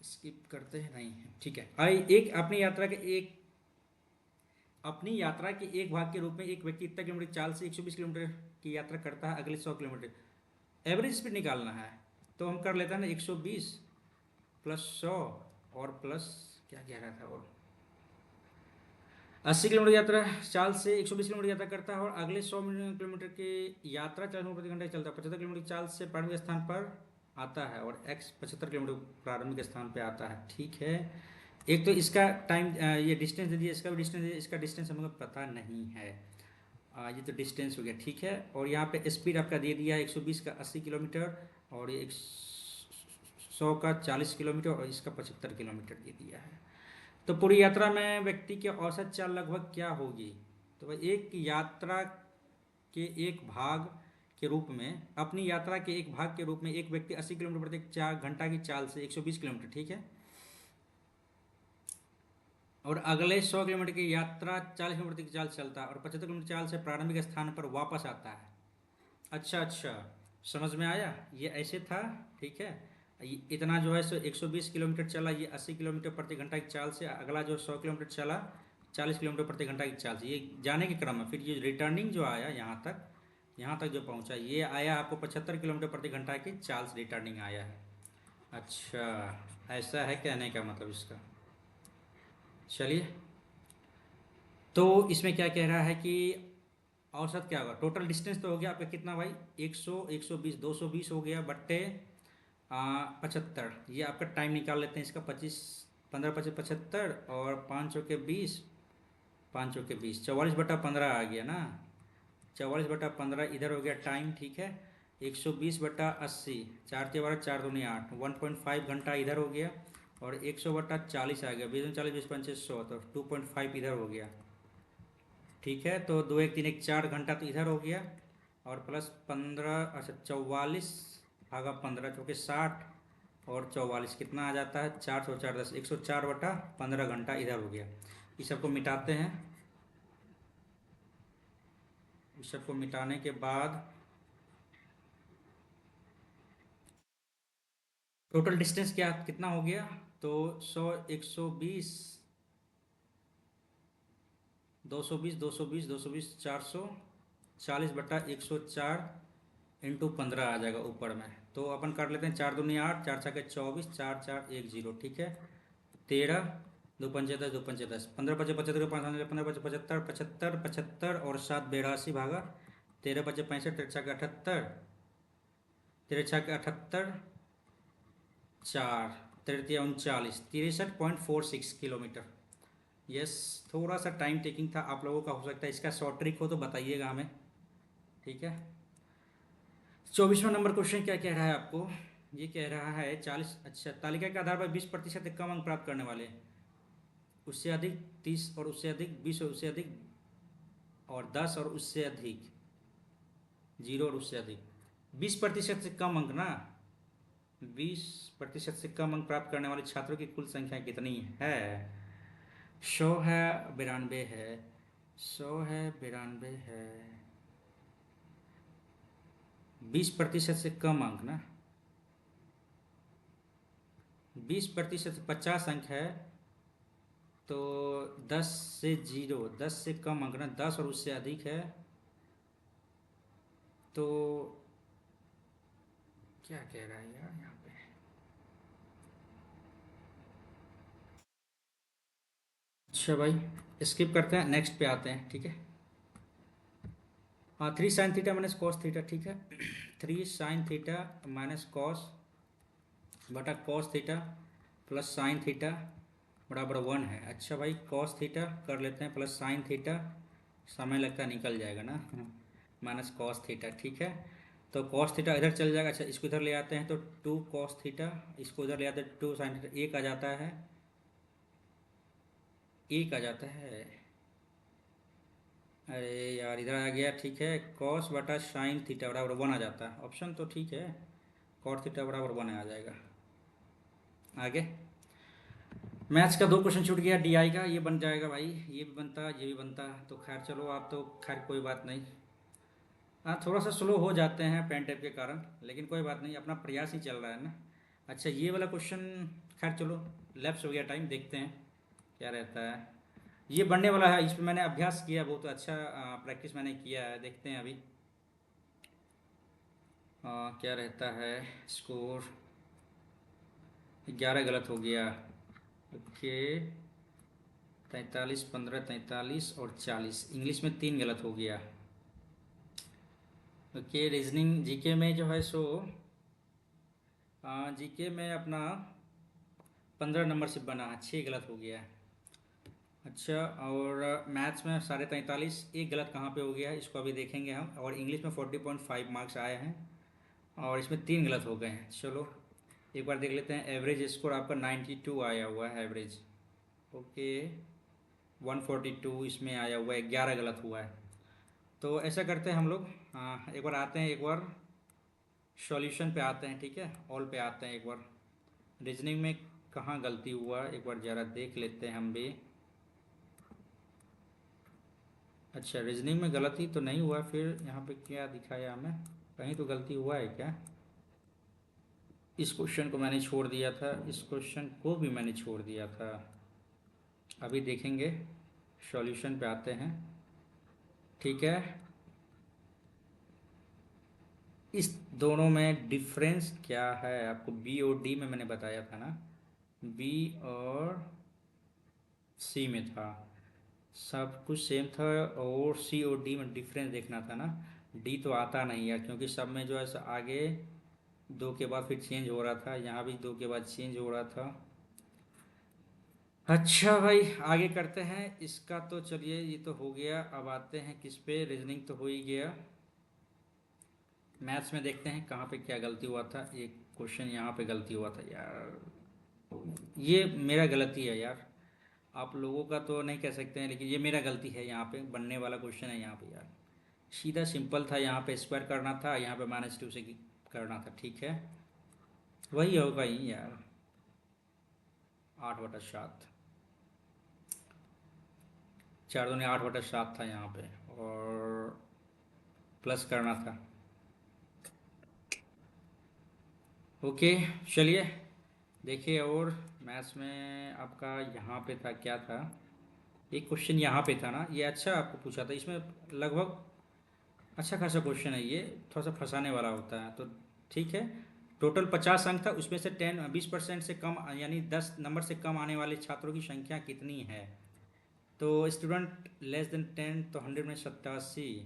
स्किप करते हैं, नहीं ठीक है। आई एक अपनी यात्रा के एक भाग के रूप में एक व्यक्ति इतना किलोमीटर चाल से 120 किलोमीटर की यात्रा करता है, अगले 100 किलोमीटर एवरेज स्पीड निकालना है। तो हम कर लेते हैं ना, 120 प्लस 100 और प्लस, क्या कह रहा था, और 80 किलोमीटर यात्रा चाल से 120 किलोमीटर यात्रा करता है, और अगले 100 किलोमीटर की यात्रा 40 किलोमीटर प्रति घंटा चलता है, 75 किलोमीटर की चाल से प्रारंभिक स्थान पर आता है, और एक्स 75 किलोमीटर प्रारंभिक स्थान पर आता है। ठीक है, एक तो इसका टाइम, ये डिस्टेंस दे दिया, इसका भी डिस्टेंस दिया, इसका डिस्टेंस हमको पता नहीं है। ये तो डिस्टेंस हो गया। ठीक है, और यहाँ पे स्पीड आपका दे दिया है 120 का 80 किलोमीटर, और ये 100 का 40 किलोमीटर, और इसका 75 किलोमीटर दे दिया है। तो पूरी यात्रा में व्यक्ति की औसत चाल लगभग क्या होगी। तो भाई एक यात्रा के एक भाग के रूप में, अपनी यात्रा के एक भाग के रूप में एक व्यक्ति 80 किलोमीटर प्रति 4 घंटा की चाल से 120 किलोमीटर, ठीक है, और अगले 100 किलोमीटर की यात्रा 40 किलोमीटर की चाल चलता है, और 75 किलोमीटर चाल से प्रारंभिक स्थान पर वापस आता है। अच्छा अच्छा, समझ में आया, ये ऐसे था। ठीक है, इतना जो है सो 120 किलोमीटर चला, ये 80 किलोमीटर प्रति घंटा की चाल से, अगला जो 100 किलोमीटर चला 40 किलोमीटर प्रति घंटा की चाल से, ये जाने के क्रम में फिर ये रिटर्निंग जो आया यहाँ तक जो पहुँचा, ये आया आपको 75 किलोमीटर प्रति घंटा की चाल से रिटर्निंग आया है। अच्छा, ऐसा है कहने का मतलब इसका। चलिए, तो इसमें क्या कह रहा है कि औसत क्या होगा, टोटल डिस्टेंस तो हो गया आपका कितना भाई, 100, 120, 220 हो गया, बट्टे 75, ये आपका टाइम निकाल लेते हैं इसका, 25, 15 25 75, और 5 चौके 20, 5 चौके 20, 44/15 आ गया ना, 44/15 इधर हो गया टाइम। ठीक है, 120/80, 4 × 12 4 दूनी 8, 1.5 घंटा इधर हो गया, और 100/40 आ गया, 20 40 20 5 100, तो 2.5 इधर हो गया। ठीक है, तो 2 1 3 1 4 घंटा तो इधर हो गया, और प्लस 15, अच्छा 44/15 चौके 60, और 44 कितना आ जाता है, 4 4 10, 104/15 घंटा इधर हो गया। इस सबको मिटाते हैं। इस सबको मिटाने के बाद टोटल डिस्टेंस क्या कितना हो गया, तो 100, 120, 220, 220, 220, 440/104 × 15 आ जाएगा ऊपर में। तो अपन कर लेते हैं, 4 दूनी 8, 4 6 24, 4 4 1 0, ठीक है। 13, 2 पंचे 10, 2 पंचे 10, 15 5 75, 15 5 75, 75 75 और 7 82 भागा 13 5 65, 13 6 78, 13 6 78, 4, 13 39, 63.46 किलोमीटर। यस, थोड़ा सा टाइम टेकिंग था आप लोगों का, हो सकता है इसका शॉर्ट ट्रिक हो तो बताइएगा हमें, ठीक है। 24वां नंबर क्वेश्चन क्या कह रहा है आपको, ये कह रहा है 40, अच्छा, तालिका के आधार पर 20% कम अंक प्राप्त करने वाले, उससे अधिक 30 और उससे अधिक 20 और उससे अधिक और 10 और उससे अधिक 0 और उससे अधिक 20% से कम अंक ना, 20% से कम अंक प्राप्त करने वाले छात्रों की कुल संख्या कितनी है। 100 है, 92 है, 100 है, 92 है, 20% से कम अंक ना, 20% 50 अंक है, तो 10 से 0, 10 से कम अंक ना, 10 और उससे अधिक है, तो क्या कह रहा है यार यहाँ पे। अच्छा भाई, स्किप करते हैं, नेक्स्ट पे आते हैं, ठीक है। हाँ, 3 sin θ - cos θ, ठीक है। 3 sin θ - cos/cos θ plus sine theta बराबर 1 है। अच्छा भाई, cos थीटा कर लेते हैं प्लस साइन थीटा, समय लगता है निकल जाएगा ना, माइनस कॉस थीटा, ठीक है। तो कॉस थीटा इधर चल जाएगा, अच्छा इसको इधर ले आते हैं तो 2 cos θ, इसको इधर ले आते हैं 2 sin θ, एक आ जाता है, एक आ जाता है, अरे यार इधर आ गया, ठीक है। cos/sin θ बराबर 1 आ जाता है, ऑप्शन तो ठीक है, cos थीटा बराबर 1 आ जाएगा। आगे मैथ्स का 2 क्वेश्चन छूट गया, डीआई का ये बन जाएगा भाई, ये भी बनता, ये भी बनता, तो खैर चलो, आप तो खैर कोई बात नहीं। हाँ, थोड़ा सा स्लो हो जाते हैं पेन टेप के कारण, लेकिन कोई बात नहीं, अपना प्रयास ही चल रहा है ना। अच्छा, ये वाला क्वेश्चन, खैर चलो, लैप्स हो गया टाइम, देखते हैं क्या रहता है। ये बनने वाला है, इस पर मैंने अभ्यास किया, बहुत अच्छा प्रैक्टिस मैंने किया है, देखते हैं अभी क्या रहता है स्कोर। 11 गलत हो गया, ओके। 43, 15, 43 और 40, इंग्लिश में 3 गलत हो गया, ओके। रीजनिंग जीके में जो है सो जीके में अपना 15 नंबर से बना है, 6 गलत हो गया है। अच्छा, और मैथ्स में 43.5, एक गलत कहाँ पे हो गया है इसको अभी देखेंगे हम, और इंग्लिश में 40.5 मार्क्स आए हैं, और इसमें 3 गलत हो गए हैं। चलो एक बार देख लेते हैं, एवरेज स्कोर आपका 92 आया हुआ है एवरेज, ओके। 142 इसमें आया हुआ है, 11 गलत हुआ है। तो ऐसा करते हैं हम लोग, एक बार आते हैं, एक बार सॉल्यूशन पे आते हैं, ठीक है, ऑल पे आते हैं, एक बार रीजनिंग में कहाँ गलती हुआ एक बार ज़रा देख लेते हैं हम भी। अच्छा, रीजनिंग में गलती तो नहीं हुआ, फिर यहाँ पे क्या दिखाया हमें, कहीं तो गलती हुआ है क्या। इस क्वेश्चन को मैंने छोड़ दिया था, इस क्वेश्चन को भी मैंने छोड़ दिया था, अभी देखेंगे, सॉल्यूशन पे आते हैं, ठीक है। इस दोनों में डिफरेंस क्या है आपको, बी और डी में मैंने बताया था ना, बी और सी में था, सब कुछ सेम था, और सी और डी में डिफरेंस देखना था ना। डी तो आता नहीं यार, क्योंकि सब में जो है आगे 2 के बाद फिर चेंज हो रहा था, यहाँ भी 2 के बाद चेंज हो रहा था। अच्छा भाई, आगे करते हैं इसका, तो चलिए ये तो हो गया, अब आते हैं किस पे, रीजनिंग तो हो ही गया। मैथ्स में देखते हैं कहाँ पे क्या गलती हुआ था, एक क्वेश्चन यहाँ पे गलती हुआ था यार, ये मेरा गलती है यार, आप लोगों का तो नहीं कह सकते हैं, लेकिन ये मेरा गलती है, यहाँ पे बनने वाला क्वेश्चन है यहाँ पे यार, सीधा सिंपल था, यहाँ पे स्क्वायर करना था, यहाँ पे -2 से करना था, ठीक है। वही होगा ही यार, 8/7। 4 दूनी 8/7 था यहाँ पे, और प्लस करना था। ओके, चलिए देखिए। और मैथ्स में आपका यहाँ पे था, क्या था, एक क्वेश्चन यहाँ पे था ना, ये अच्छा आपको पूछा था, इसमें लगभग अच्छा खासा क्वेश्चन है ये, थोड़ा सा फंसाने वाला होता है, तो ठीक है। टोटल 50 अंक था, उसमें से 20% से कम, यानी 10 नंबर से कम आने वाले छात्रों की संख्या कितनी है। तो स्टूडेंट <10 तो 100 में 87,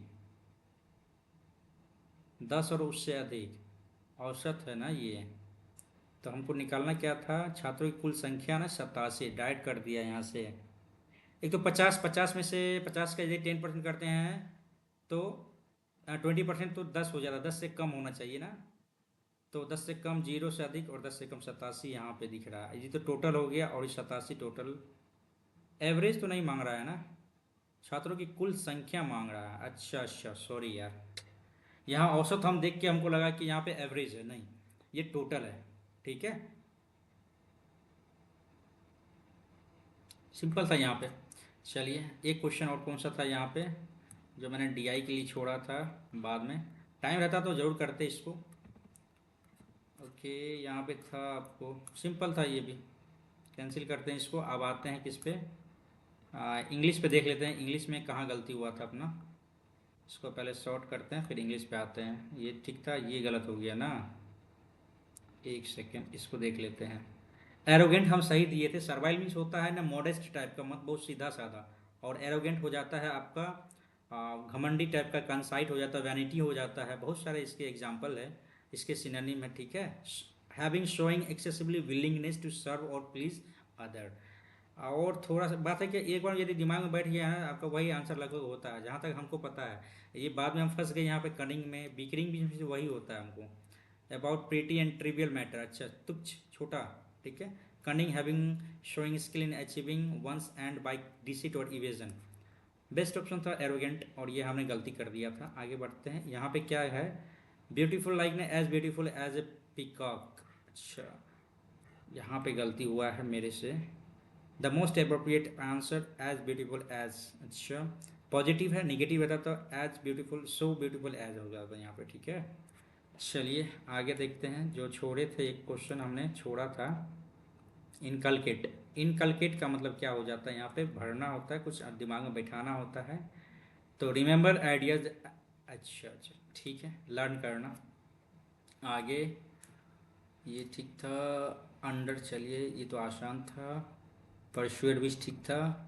10 और उससे अधिक औसत है ना ये। तो हमको निकालना क्या था, छात्रों की कुल संख्या ना 87, डाइट कर दिया यहाँ से। एक तो 50 में से 50 का यदि 10% करते हैं तो 20%, तो 10 हो जाता, 10 से कम होना चाहिए ना। तो 10 से कम 0 से अधिक, और 10 से कम 87 यहाँ पे दिख रहा है, ये तो टोटल हो गया, और ये 87 टोटल। एवरेज तो नहीं मांग रहा है ना, छात्रों की कुल संख्या मांग रहा है। अच्छा अच्छा, सॉरी यार, यहाँ औसत हम देख के हमको लगा कि यहाँ पे एवरेज है, नहीं ये टोटल है। ठीक है, सिंपल था यहाँ पे। चलिए एक क्वेश्चन और कौन सा था यहाँ पे, जो मैंने डीआई के लिए छोड़ा था, बाद में टाइम रहता तो ज़रूर करते इसको। ओके, यहाँ पे था, आपको सिंपल था ये भी, कैंसिल करते हैं इसको। अब आते हैं किस पे, इंग्लिश पे देख लेते हैं, इंग्लिश में कहाँ गलती हुआ था अपना। इसको पहले शॉर्ट करते हैं, फिर इंग्लिश पे आते हैं। ये ठीक था, ये गलत हो गया ना, एक सेकेंड, इसको देख लेते हैं। एरोगेंट हम सही दिए थे, सर्वाइल मीन्स होता है ना मॉडेस्ट टाइप का, मत बहुत सीधा साधा, और एरोगेंट हो जाता है आपका घमंडी टाइप का, कंसाइट हो जाता है, वैनिटी हो जाता है, बहुत सारे इसके एग्जाम्पल है, इसके सिनोनिम है। ठीक है, having showing excessively willingness to serve or please other. और थोड़ा सा बात है कि एक बार यदि दिमाग में बैठ गया है ना, आपका वही आंसर लगभग होता है, जहाँ तक हमको पता है। ये बाद में हम फंस गए यहाँ पे, कनिंग में, बिकरिंग भी वही होता है हमको। About pretty and trivial matter, अच्छा तुच्छ छोटा, ठीक है। Cunning, having showing skill in achieving one's end by deceit or evasion. Best option था एरोगेंट, और ये हमने गलती कर दिया था। आगे बढ़ते हैं, यहाँ पे क्या है, ब्यूटीफुल लाइक ने as beautiful as a peacock. अच्छा, यहाँ पे गलती हुआ है मेरे से। The most appropriate answer as beautiful as. अच्छा, पॉजिटिव है, निगेटिव रहता तो as beautiful, so beautiful as हो जाता यहाँ पे। ठीक है, चलिए आगे देखते हैं। जो छोड़े थे, एक क्वेश्चन हमने छोड़ा था, इनकलकेट। इनकलकेट का मतलब क्या हो जाता है, यहाँ पे भरना होता है, कुछ दिमाग में बैठाना होता है। तो रिमेंबर आइडियाज, अच्छा अच्छा ठीक है, लर्न करना। आगे, ये ठीक था। अंडर, चलिए ये तो आसान था। परसुएड भी ठीक था।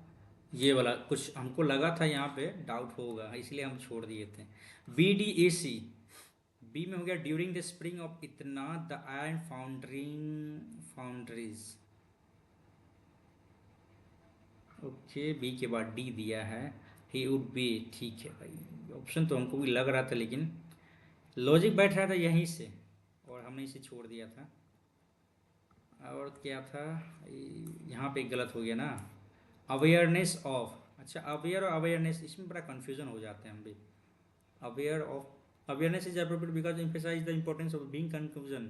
ये वाला कुछ हमको लगा था यहाँ पे डाउट होगा, इसलिए हम छोड़ दिए थे। BDAC, बी में हो गया ड्यूरिंग द स्प्रिंग ऑफ इतना the iron foundries. Okay, B के बाद डी दिया है, ही वुड बी। ठीक है भाई, ऑप्शन तो हमको भी लग रहा था, लेकिन लॉजिक बैठ रहा था यहीं से, और हमने इसे छोड़ दिया था। और क्या था, यहाँ पे गलत हो गया ना, अवेयरनेस ऑफ। अच्छा, अवेयर और अवेयरनेस, इसमें बड़ा कन्फ्यूजन हो जाते हैं हम भी। Aware of, awareness is appropriate because emphasize the importance of being confusion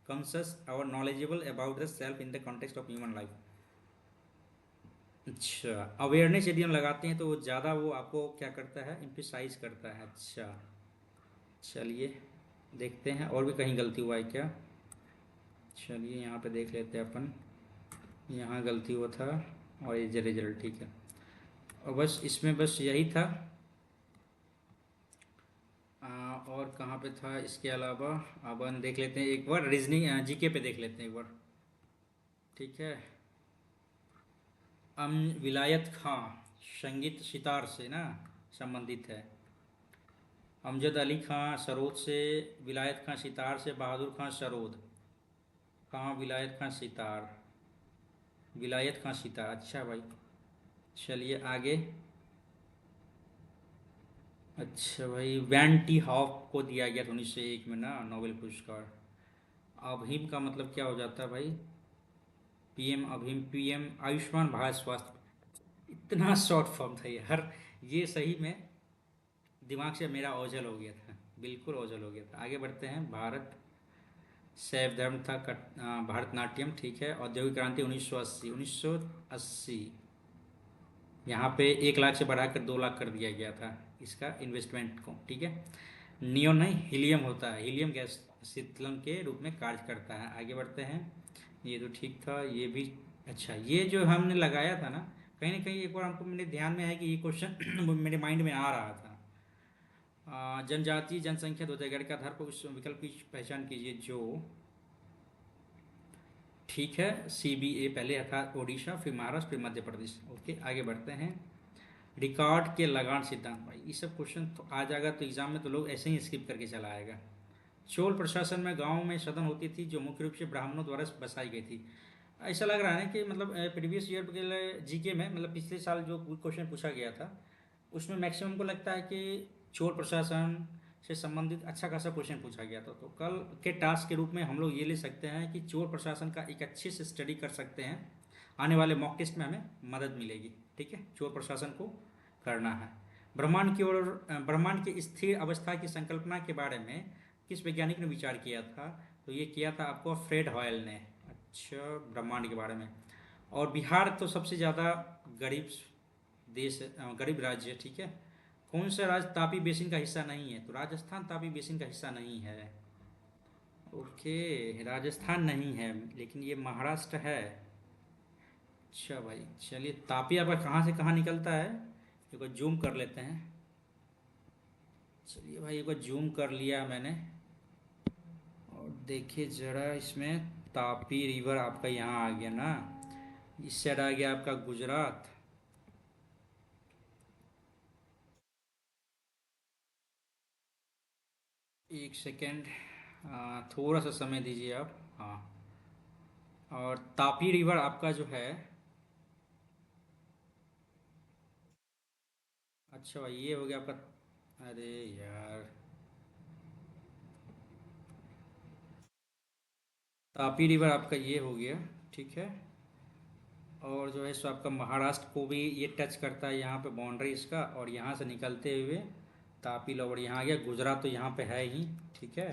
conscious or knowledgeable about the self in the context of human life। अच्छा, अवेयरनेस यदि हम लगाते हैं तो वो ज़्यादा, वो आपको क्या करता है, इम्फेसाइज करता है। अच्छा, चलिए देखते हैं और भी कहीं गलती हुआ है क्या। चलिए यहाँ पे देख लेते हैं अपन, यहाँ गलती हुआ था, और ये रिजल्ट ठीक है। और बस इसमें बस यही था। और कहाँ पे था इसके अलावा, अब हम देख लेते हैं एक बार, रीजनिंग जीके पे देख लेते हैं एक बार। ठीक है, विलायत खां संगीत सितार से ना संबंधित है। अमजद अली खां सरोद से, विलायत खां सितार से, बहादुर खां सरोद। कहाँ विलायत खां सितार, विलायत खां सितार, अच्छा भाई। चलिए आगे। अच्छा भाई, वैन टी हॉफ को दिया गया था 1901 में ना नोबेल पुरस्कार। अभीम का मतलब क्या हो जाता है भाई, PM अभीम, PM आयुष्मान भारत स्वास्थ्य। इतना शॉर्ट फॉर्म था ये, हर ये सही में दिमाग से मेरा ओझल हो गया था, बिल्कुल ओझल हो गया था। आगे बढ़ते हैं, भारत शैव धर्म था भारतनाट्यम, ठीक है। औद्योगिक क्रांति 1980, 1980 यहाँ पे 1 लाख से बढ़ाकर 2 लाख कर दिया गया था इसका इन्वेस्टमेंट को, ठीक है। नियोन नहीं, हीलियम होता है, हीलियम गैस शीतलन के रूप में कार्य करता है। आगे बढ़ते हैं। ये तो ठीक था, ये भी अच्छा। ये जो हमने लगाया था ना, कहीं ना कहीं एक बार हमको मेरे ध्यान में है कि ये क्वेश्चन मेरे माइंड में आ रहा था। जनजाति जनसंख्या 2011 के आधार पर उस विकल्प की पहचान कीजिए जो, ठीक है। CBA पहले था, ओडिशा, फिर महाराष्ट्र, फिर मध्य प्रदेश। ओके, आगे बढ़ते हैं। रिकॉर्ड के लगान सिद्धांत, भाई ये सब क्वेश्चन तो आ जाएगा तो एग्जाम में तो लोग ऐसे ही स्किप करके चला आएगा। चोल प्रशासन में गांव में सदन होती थी जो मुख्य रूप से ब्राह्मणों द्वारा बसाई गई थी। ऐसा लग रहा है ना कि मतलब प्रीवियस ईयर के लिए जीके में, मतलब पिछले साल जो क्वेश्चन पूछा गया था उसमें मैक्सिमम को लगता है कि चोर प्रशासन से संबंधित अच्छा खासा क्वेश्चन पूछा गया था। तो कल के टास्क के रूप में हम लोग ये ले सकते हैं कि चोर प्रशासन का एक अच्छे से स्टडी कर सकते हैं। आने वाले मॉक टेस्ट में हमें मदद मिलेगी, ठीक है। चोर प्रशासन को करना है। ब्रह्मांड की ओर, ब्रह्मांड की स्थिर अवस्था की संकल्पना के बारे में किस वैज्ञानिक ने विचार किया था? तो ये किया था आपको फ्रेड हॉयल ने। अच्छा, ब्रह्मांड के बारे में। और बिहार तो सबसे ज़्यादा गरीब देश, गरीब राज्य है, ठीक है। कौन सा राज्य तापी बेसिन का हिस्सा नहीं है? तो राजस्थान तापी बेसिन का हिस्सा नहीं है। ओके, राजस्थान नहीं है, लेकिन ये महाराष्ट्र है। अच्छा भाई, चलिए। तापी आपका कहाँ से कहाँ निकलता है, एक बार जूम कर लेते हैं। चलिए भाई, एक बार जूम कर लिया मैंने, और देखिए ज़रा इसमें। तापी रिवर आपका यहाँ आ गया ना, इस साइड आ गया आपका गुजरात। एक सेकेंड, थोड़ा सा समय दीजिए आप। हाँ, और तापी रिवर आपका जो है, अच्छा भाई ये हो गया आपका। अरे यार, तापी रिवर आपका ये हो गया, ठीक है। और जो है सो आपका महाराष्ट्र को भी ये टच करता है, यहाँ पे बाउंड्री इसका, और यहाँ से निकलते हुए तापी लोवर यहाँ आ गया। गुजरात तो यहाँ पे है ही, ठीक है।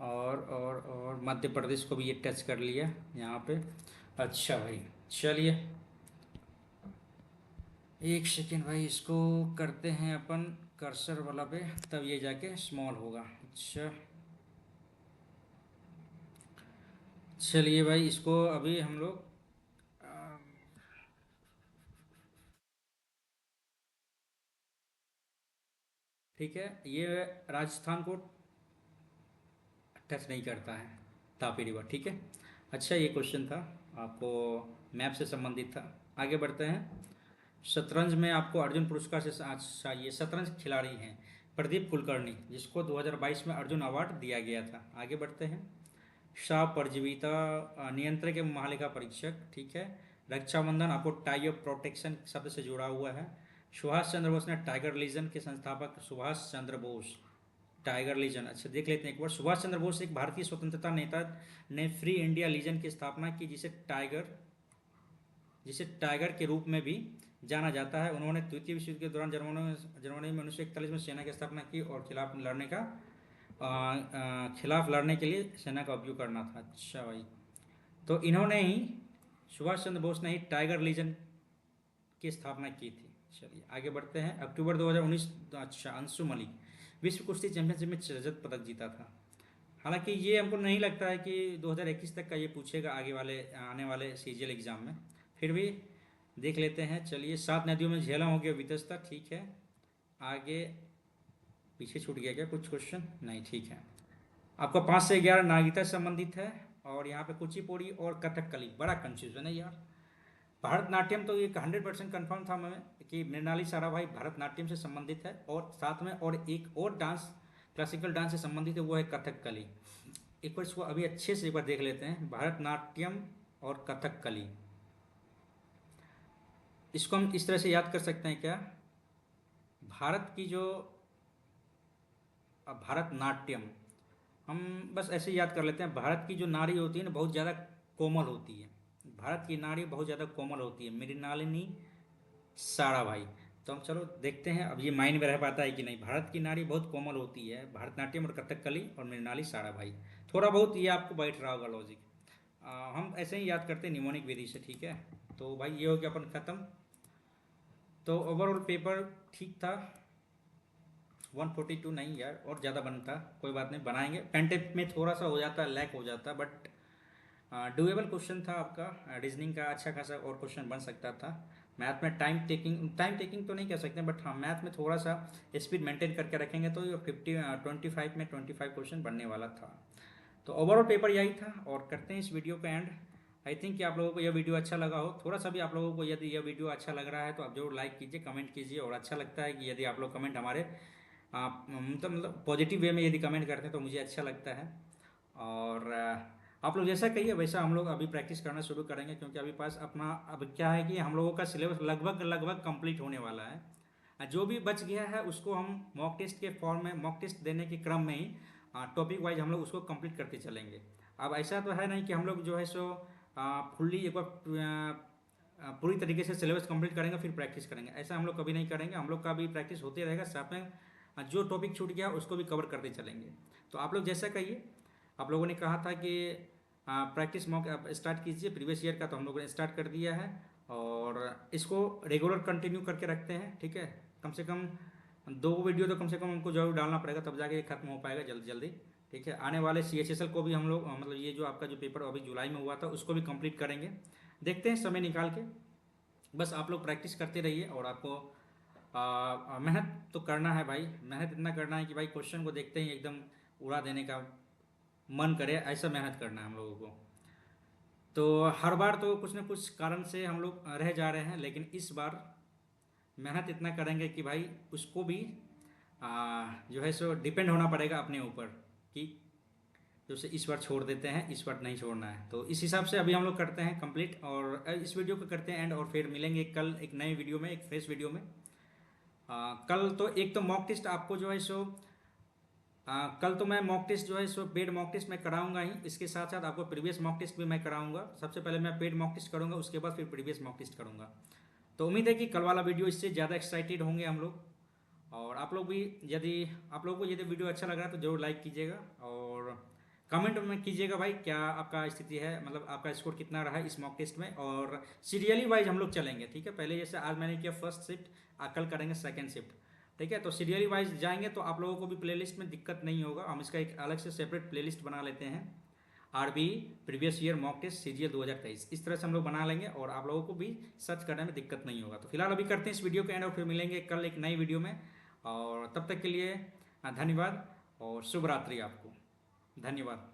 और मध्य प्रदेश को भी ये टच कर लिया यहाँ पे। अच्छा भाई, चलिए एक सेकेंड भाई, इसको करते हैं अपन कर्सर वाला पे, तब ये जाके स्मॉल होगा। अच्छा, चलिए भाई, इसको अभी हम लोग ठीक है। ये राजस्थान को टच नहीं करता है, तापी रिवर, ठीक है। अच्छा, ये क्वेश्चन था आपको, मैप से संबंधित था। आगे बढ़ते हैं। शतरंज में आपको अर्जुन पुरस्कार से अच्छा, ये शतरंज खिलाड़ी हैं प्रदीप कुलकर्णी, जिसको 2022 में अर्जुन अवार्ड दिया गया था। आगे बढ़ते हैं। शाह परजीविता नियंत्रक एवं महालेखा परीक्षक, ठीक है। रक्षाबंधन आपको टाई ऑफ प्रोटेक्शन शब्द से जुड़ा हुआ है। सुभाष चंद्र बोस ने टाइगर लीजन के संस्थापक, सुभाष चंद्र बोस, टाइगर लीजन। अच्छा, देख लेते हैं एक बार। सुभाष चंद्र बोस एक भारतीय स्वतंत्रता नेता ने फ्री इंडिया लीजन की स्थापना की, जिसे टाइगर के रूप में भी जाना जाता है। उन्होंने द्वितीय विश्व युद्ध के दौरान जर्मनी में 1941 में सेना की स्थापना की और खिलाफ लड़ने के लिए सेना का उपयोग करना था। अच्छा भाई, तो इन्होंने ही, सुभाष चंद्र बोस ने ही टाइगर लीजन की स्थापना की थी। चलिए आगे बढ़ते हैं। अक्टूबर 2019, अच्छा, अंशु मलिक विश्व कुश्ती चैंपियनशिप में रजत पदक जीता था। हालांकि ये हमको नहीं लगता है कि 2021 तक का ये पूछेगा आने वाले सीजीएल एग्जाम में, फिर भी देख लेते हैं। चलिए, 7 नदियों में झेलम हो गया वितस्ता, ठीक है। आगे पीछे छूट गया क्या कुछ क्वेश्चन? नहीं, ठीक है। आपका 5 से 11 नागरिकता से संबंधित है, और यहाँ पे कुचिपुड़ी और कथकली, बड़ा कंफ्यूजन है यार। भरतनाट्यम तो ये 100% कन्फर्म था मैं कि मृणाली साराभाई भरतनाट्यम से संबंधित है, और साथ में और एक और डांस, क्लासिकल डांस से संबंधित है, वो है कथकली। एक बार इसको अभी अच्छे से एक बार देख लेते हैं, भरतनाट्यम और कथकली। इसको हम इस तरह से याद कर सकते हैं क्या, भारत की जो भरतनाट्यम, हम बस ऐसे याद कर लेते हैं, भारत की जो नारी होती है ना, बहुत ज़्यादा कोमल होती है। भारत की नारी बहुत ज़्यादा कोमल होती है, मृणालिनी साराभाई। तो हम चलो देखते हैं अब ये माइंड में रह पाता है कि नहीं। भारत की नारी बहुत कोमल होती है, भरतनाट्यम और कथकली और मृणाली साराभाई। थोड़ा बहुत ये आपको बैठ रहा होगा लॉजिक। हम ऐसे ही याद करते हैं निमोनिक विधि से, ठीक है। तो भाई ये हो गया अपन ख़त्म। तो ओवरऑल पेपर ठीक था। 142 नहीं यार, और ज़्यादा बनता, कोई बात नहीं, बनाएंगे। पेन टेप में थोड़ा सा हो जाता, लैक हो जाता, बट डुएबल क्वेश्चन था आपका। रीजनिंग का अच्छा खासा और क्वेश्चन बन सकता था। मैथ में टाइम टेकिंग तो नहीं कह सकते, बट हाँ मैथ में थोड़ा सा स्पीड मेंटेन करके रखेंगे तो ये 25 में 25 क्वेश्चन बनने वाला था। तो ओवरऑल पेपर यही था, और करते हैं इस वीडियो का एंड। आई थिंक कि आप लोगों को यह वीडियो अच्छा लगा हो। थोड़ा सा भी आप लोगों को यदि यह वीडियो अच्छा लग रहा है तो आप जरूर लाइक कीजिए, कमेंट कीजिए। और अच्छा लगता है कि यदि आप लोग कमेंट हमारे आप मतलब पॉजिटिव वे में यदि कमेंट करते हैं तो मुझे अच्छा लगता है। और आप लोग जैसा कहिए वैसा हम लोग अभी प्रैक्टिस करना शुरू करेंगे, क्योंकि अभी पास अपना अब क्या है कि हम लोगों का सिलेबस लगभग लगभग कंप्लीट होने वाला है। जो भी बच गया है उसको हम मॉक टेस्ट के फॉर्म में, मॉक टेस्ट देने के क्रम में ही टॉपिक वाइज हम लोग उसको कंप्लीट करते चलेंगे। अब ऐसा तो है नहीं कि हम लोग जो है सो फुल्ली एक बार पूरी तरीके से सिलेबस कंप्लीट करेंगे फिर प्रैक्टिस करेंगे, ऐसा हम लोग कभी नहीं करेंगे। हम लोग का भी प्रैक्टिस होते रहेगा, साथ में जो टॉपिक छूट गया उसको भी कवर करते चलेंगे। तो आप लोग जैसा कहिए। आप लोगों ने कहा था कि प्रैक्टिस मॉक स्टार्ट कीजिए प्रीवियस ईयर का, तो हम लोगों ने स्टार्ट कर दिया है। और इसको रेगुलर कंटिन्यू करके रखते हैं, ठीक है। कम से कम 2 वीडियो तो कम से कम हमको जरूर डालना पड़ेगा, तब जाके ये खत्म हो पाएगा जल्दी जल्दी, ठीक है। आने वाले CHSL को भी हम लोग मतलब ये जो आपका जो पेपर अभी जुलाई में हुआ था उसको भी कंप्लीट करेंगे। देखते हैं समय निकाल के। बस आप लोग प्रैक्टिस करते रहिए, और आपको मेहनत तो करना है भाई। मेहनत इतना करना है कि भाई क्वेश्चन को देखते ही एकदम उड़ा देने का मन करे, ऐसा मेहनत करना है हम लोगों को। तो हर बार तो कुछ ना कुछ कारण से हम लोग रह जा रहे हैं, लेकिन इस बार मेहनत इतना करेंगे कि भाई उसको भी जो है सो डिपेंड होना पड़ेगा अपने ऊपर, कि जैसे इस बार छोड़ देते हैं, इस बार नहीं छोड़ना है। तो इस हिसाब से अभी हम लोग करते हैं कंप्लीट, और इस वीडियो को करते हैं एंड, और फिर मिलेंगे कल एक नए वीडियो में, एक फ्रेश वीडियो में। कल तो एक तो मॉक टेस्ट आपको जो है सो कल तो मैं मॉक टेस्ट जो है सो पेड मॉक टेस्ट मैं कराऊंगा ही, इसके साथ साथ आपको प्रीवियस मॉक टेस्ट भी मैं कराऊंगा। सबसे पहले मैं पेड मॉक टेस्ट करूंगा, उसके बाद फिर प्रीवियस मॉक टेस्ट करूंगा। तो उम्मीद है कि कल वाला वीडियो इससे ज़्यादा एक्साइटेड होंगे हम लोग। और आप लोग भी, यदि आप लोगों को यदि वीडियो अच्छा लग रहा है तो जरूर लाइक कीजिएगा, और कमेंट में कीजिएगा भाई क्या आपका स्थिति है, मतलब आपका स्कोर कितना रहा है इस मॉक टेस्ट में। और सीरियली वाइज हम लोग चलेंगे, ठीक है। पहले जैसे आज मैंने किया फर्स्ट शिफ्ट, कल करेंगे सेकंड शिफ्ट, ठीक है। तो सीरियली वाइज जाएंगे तो आप लोगों को भी प्लेलिस्ट में दिक्कत नहीं होगा। हम इसका एक अलग से सेपरेट प्लेलिस्ट बना लेते हैं, RB previous year mock test CGL 2023, इस तरह से हम लोग बना लेंगे, और आप लोगों को भी सर्च करने में दिक्कत नहीं होगा। तो फिलहाल अभी करते हैं इस वीडियो के एंड, और फिर मिलेंगे कल एक नई वीडियो में। और तब तक के लिए धन्यवाद और शुभ रात्रि आपको। धन्यवाद।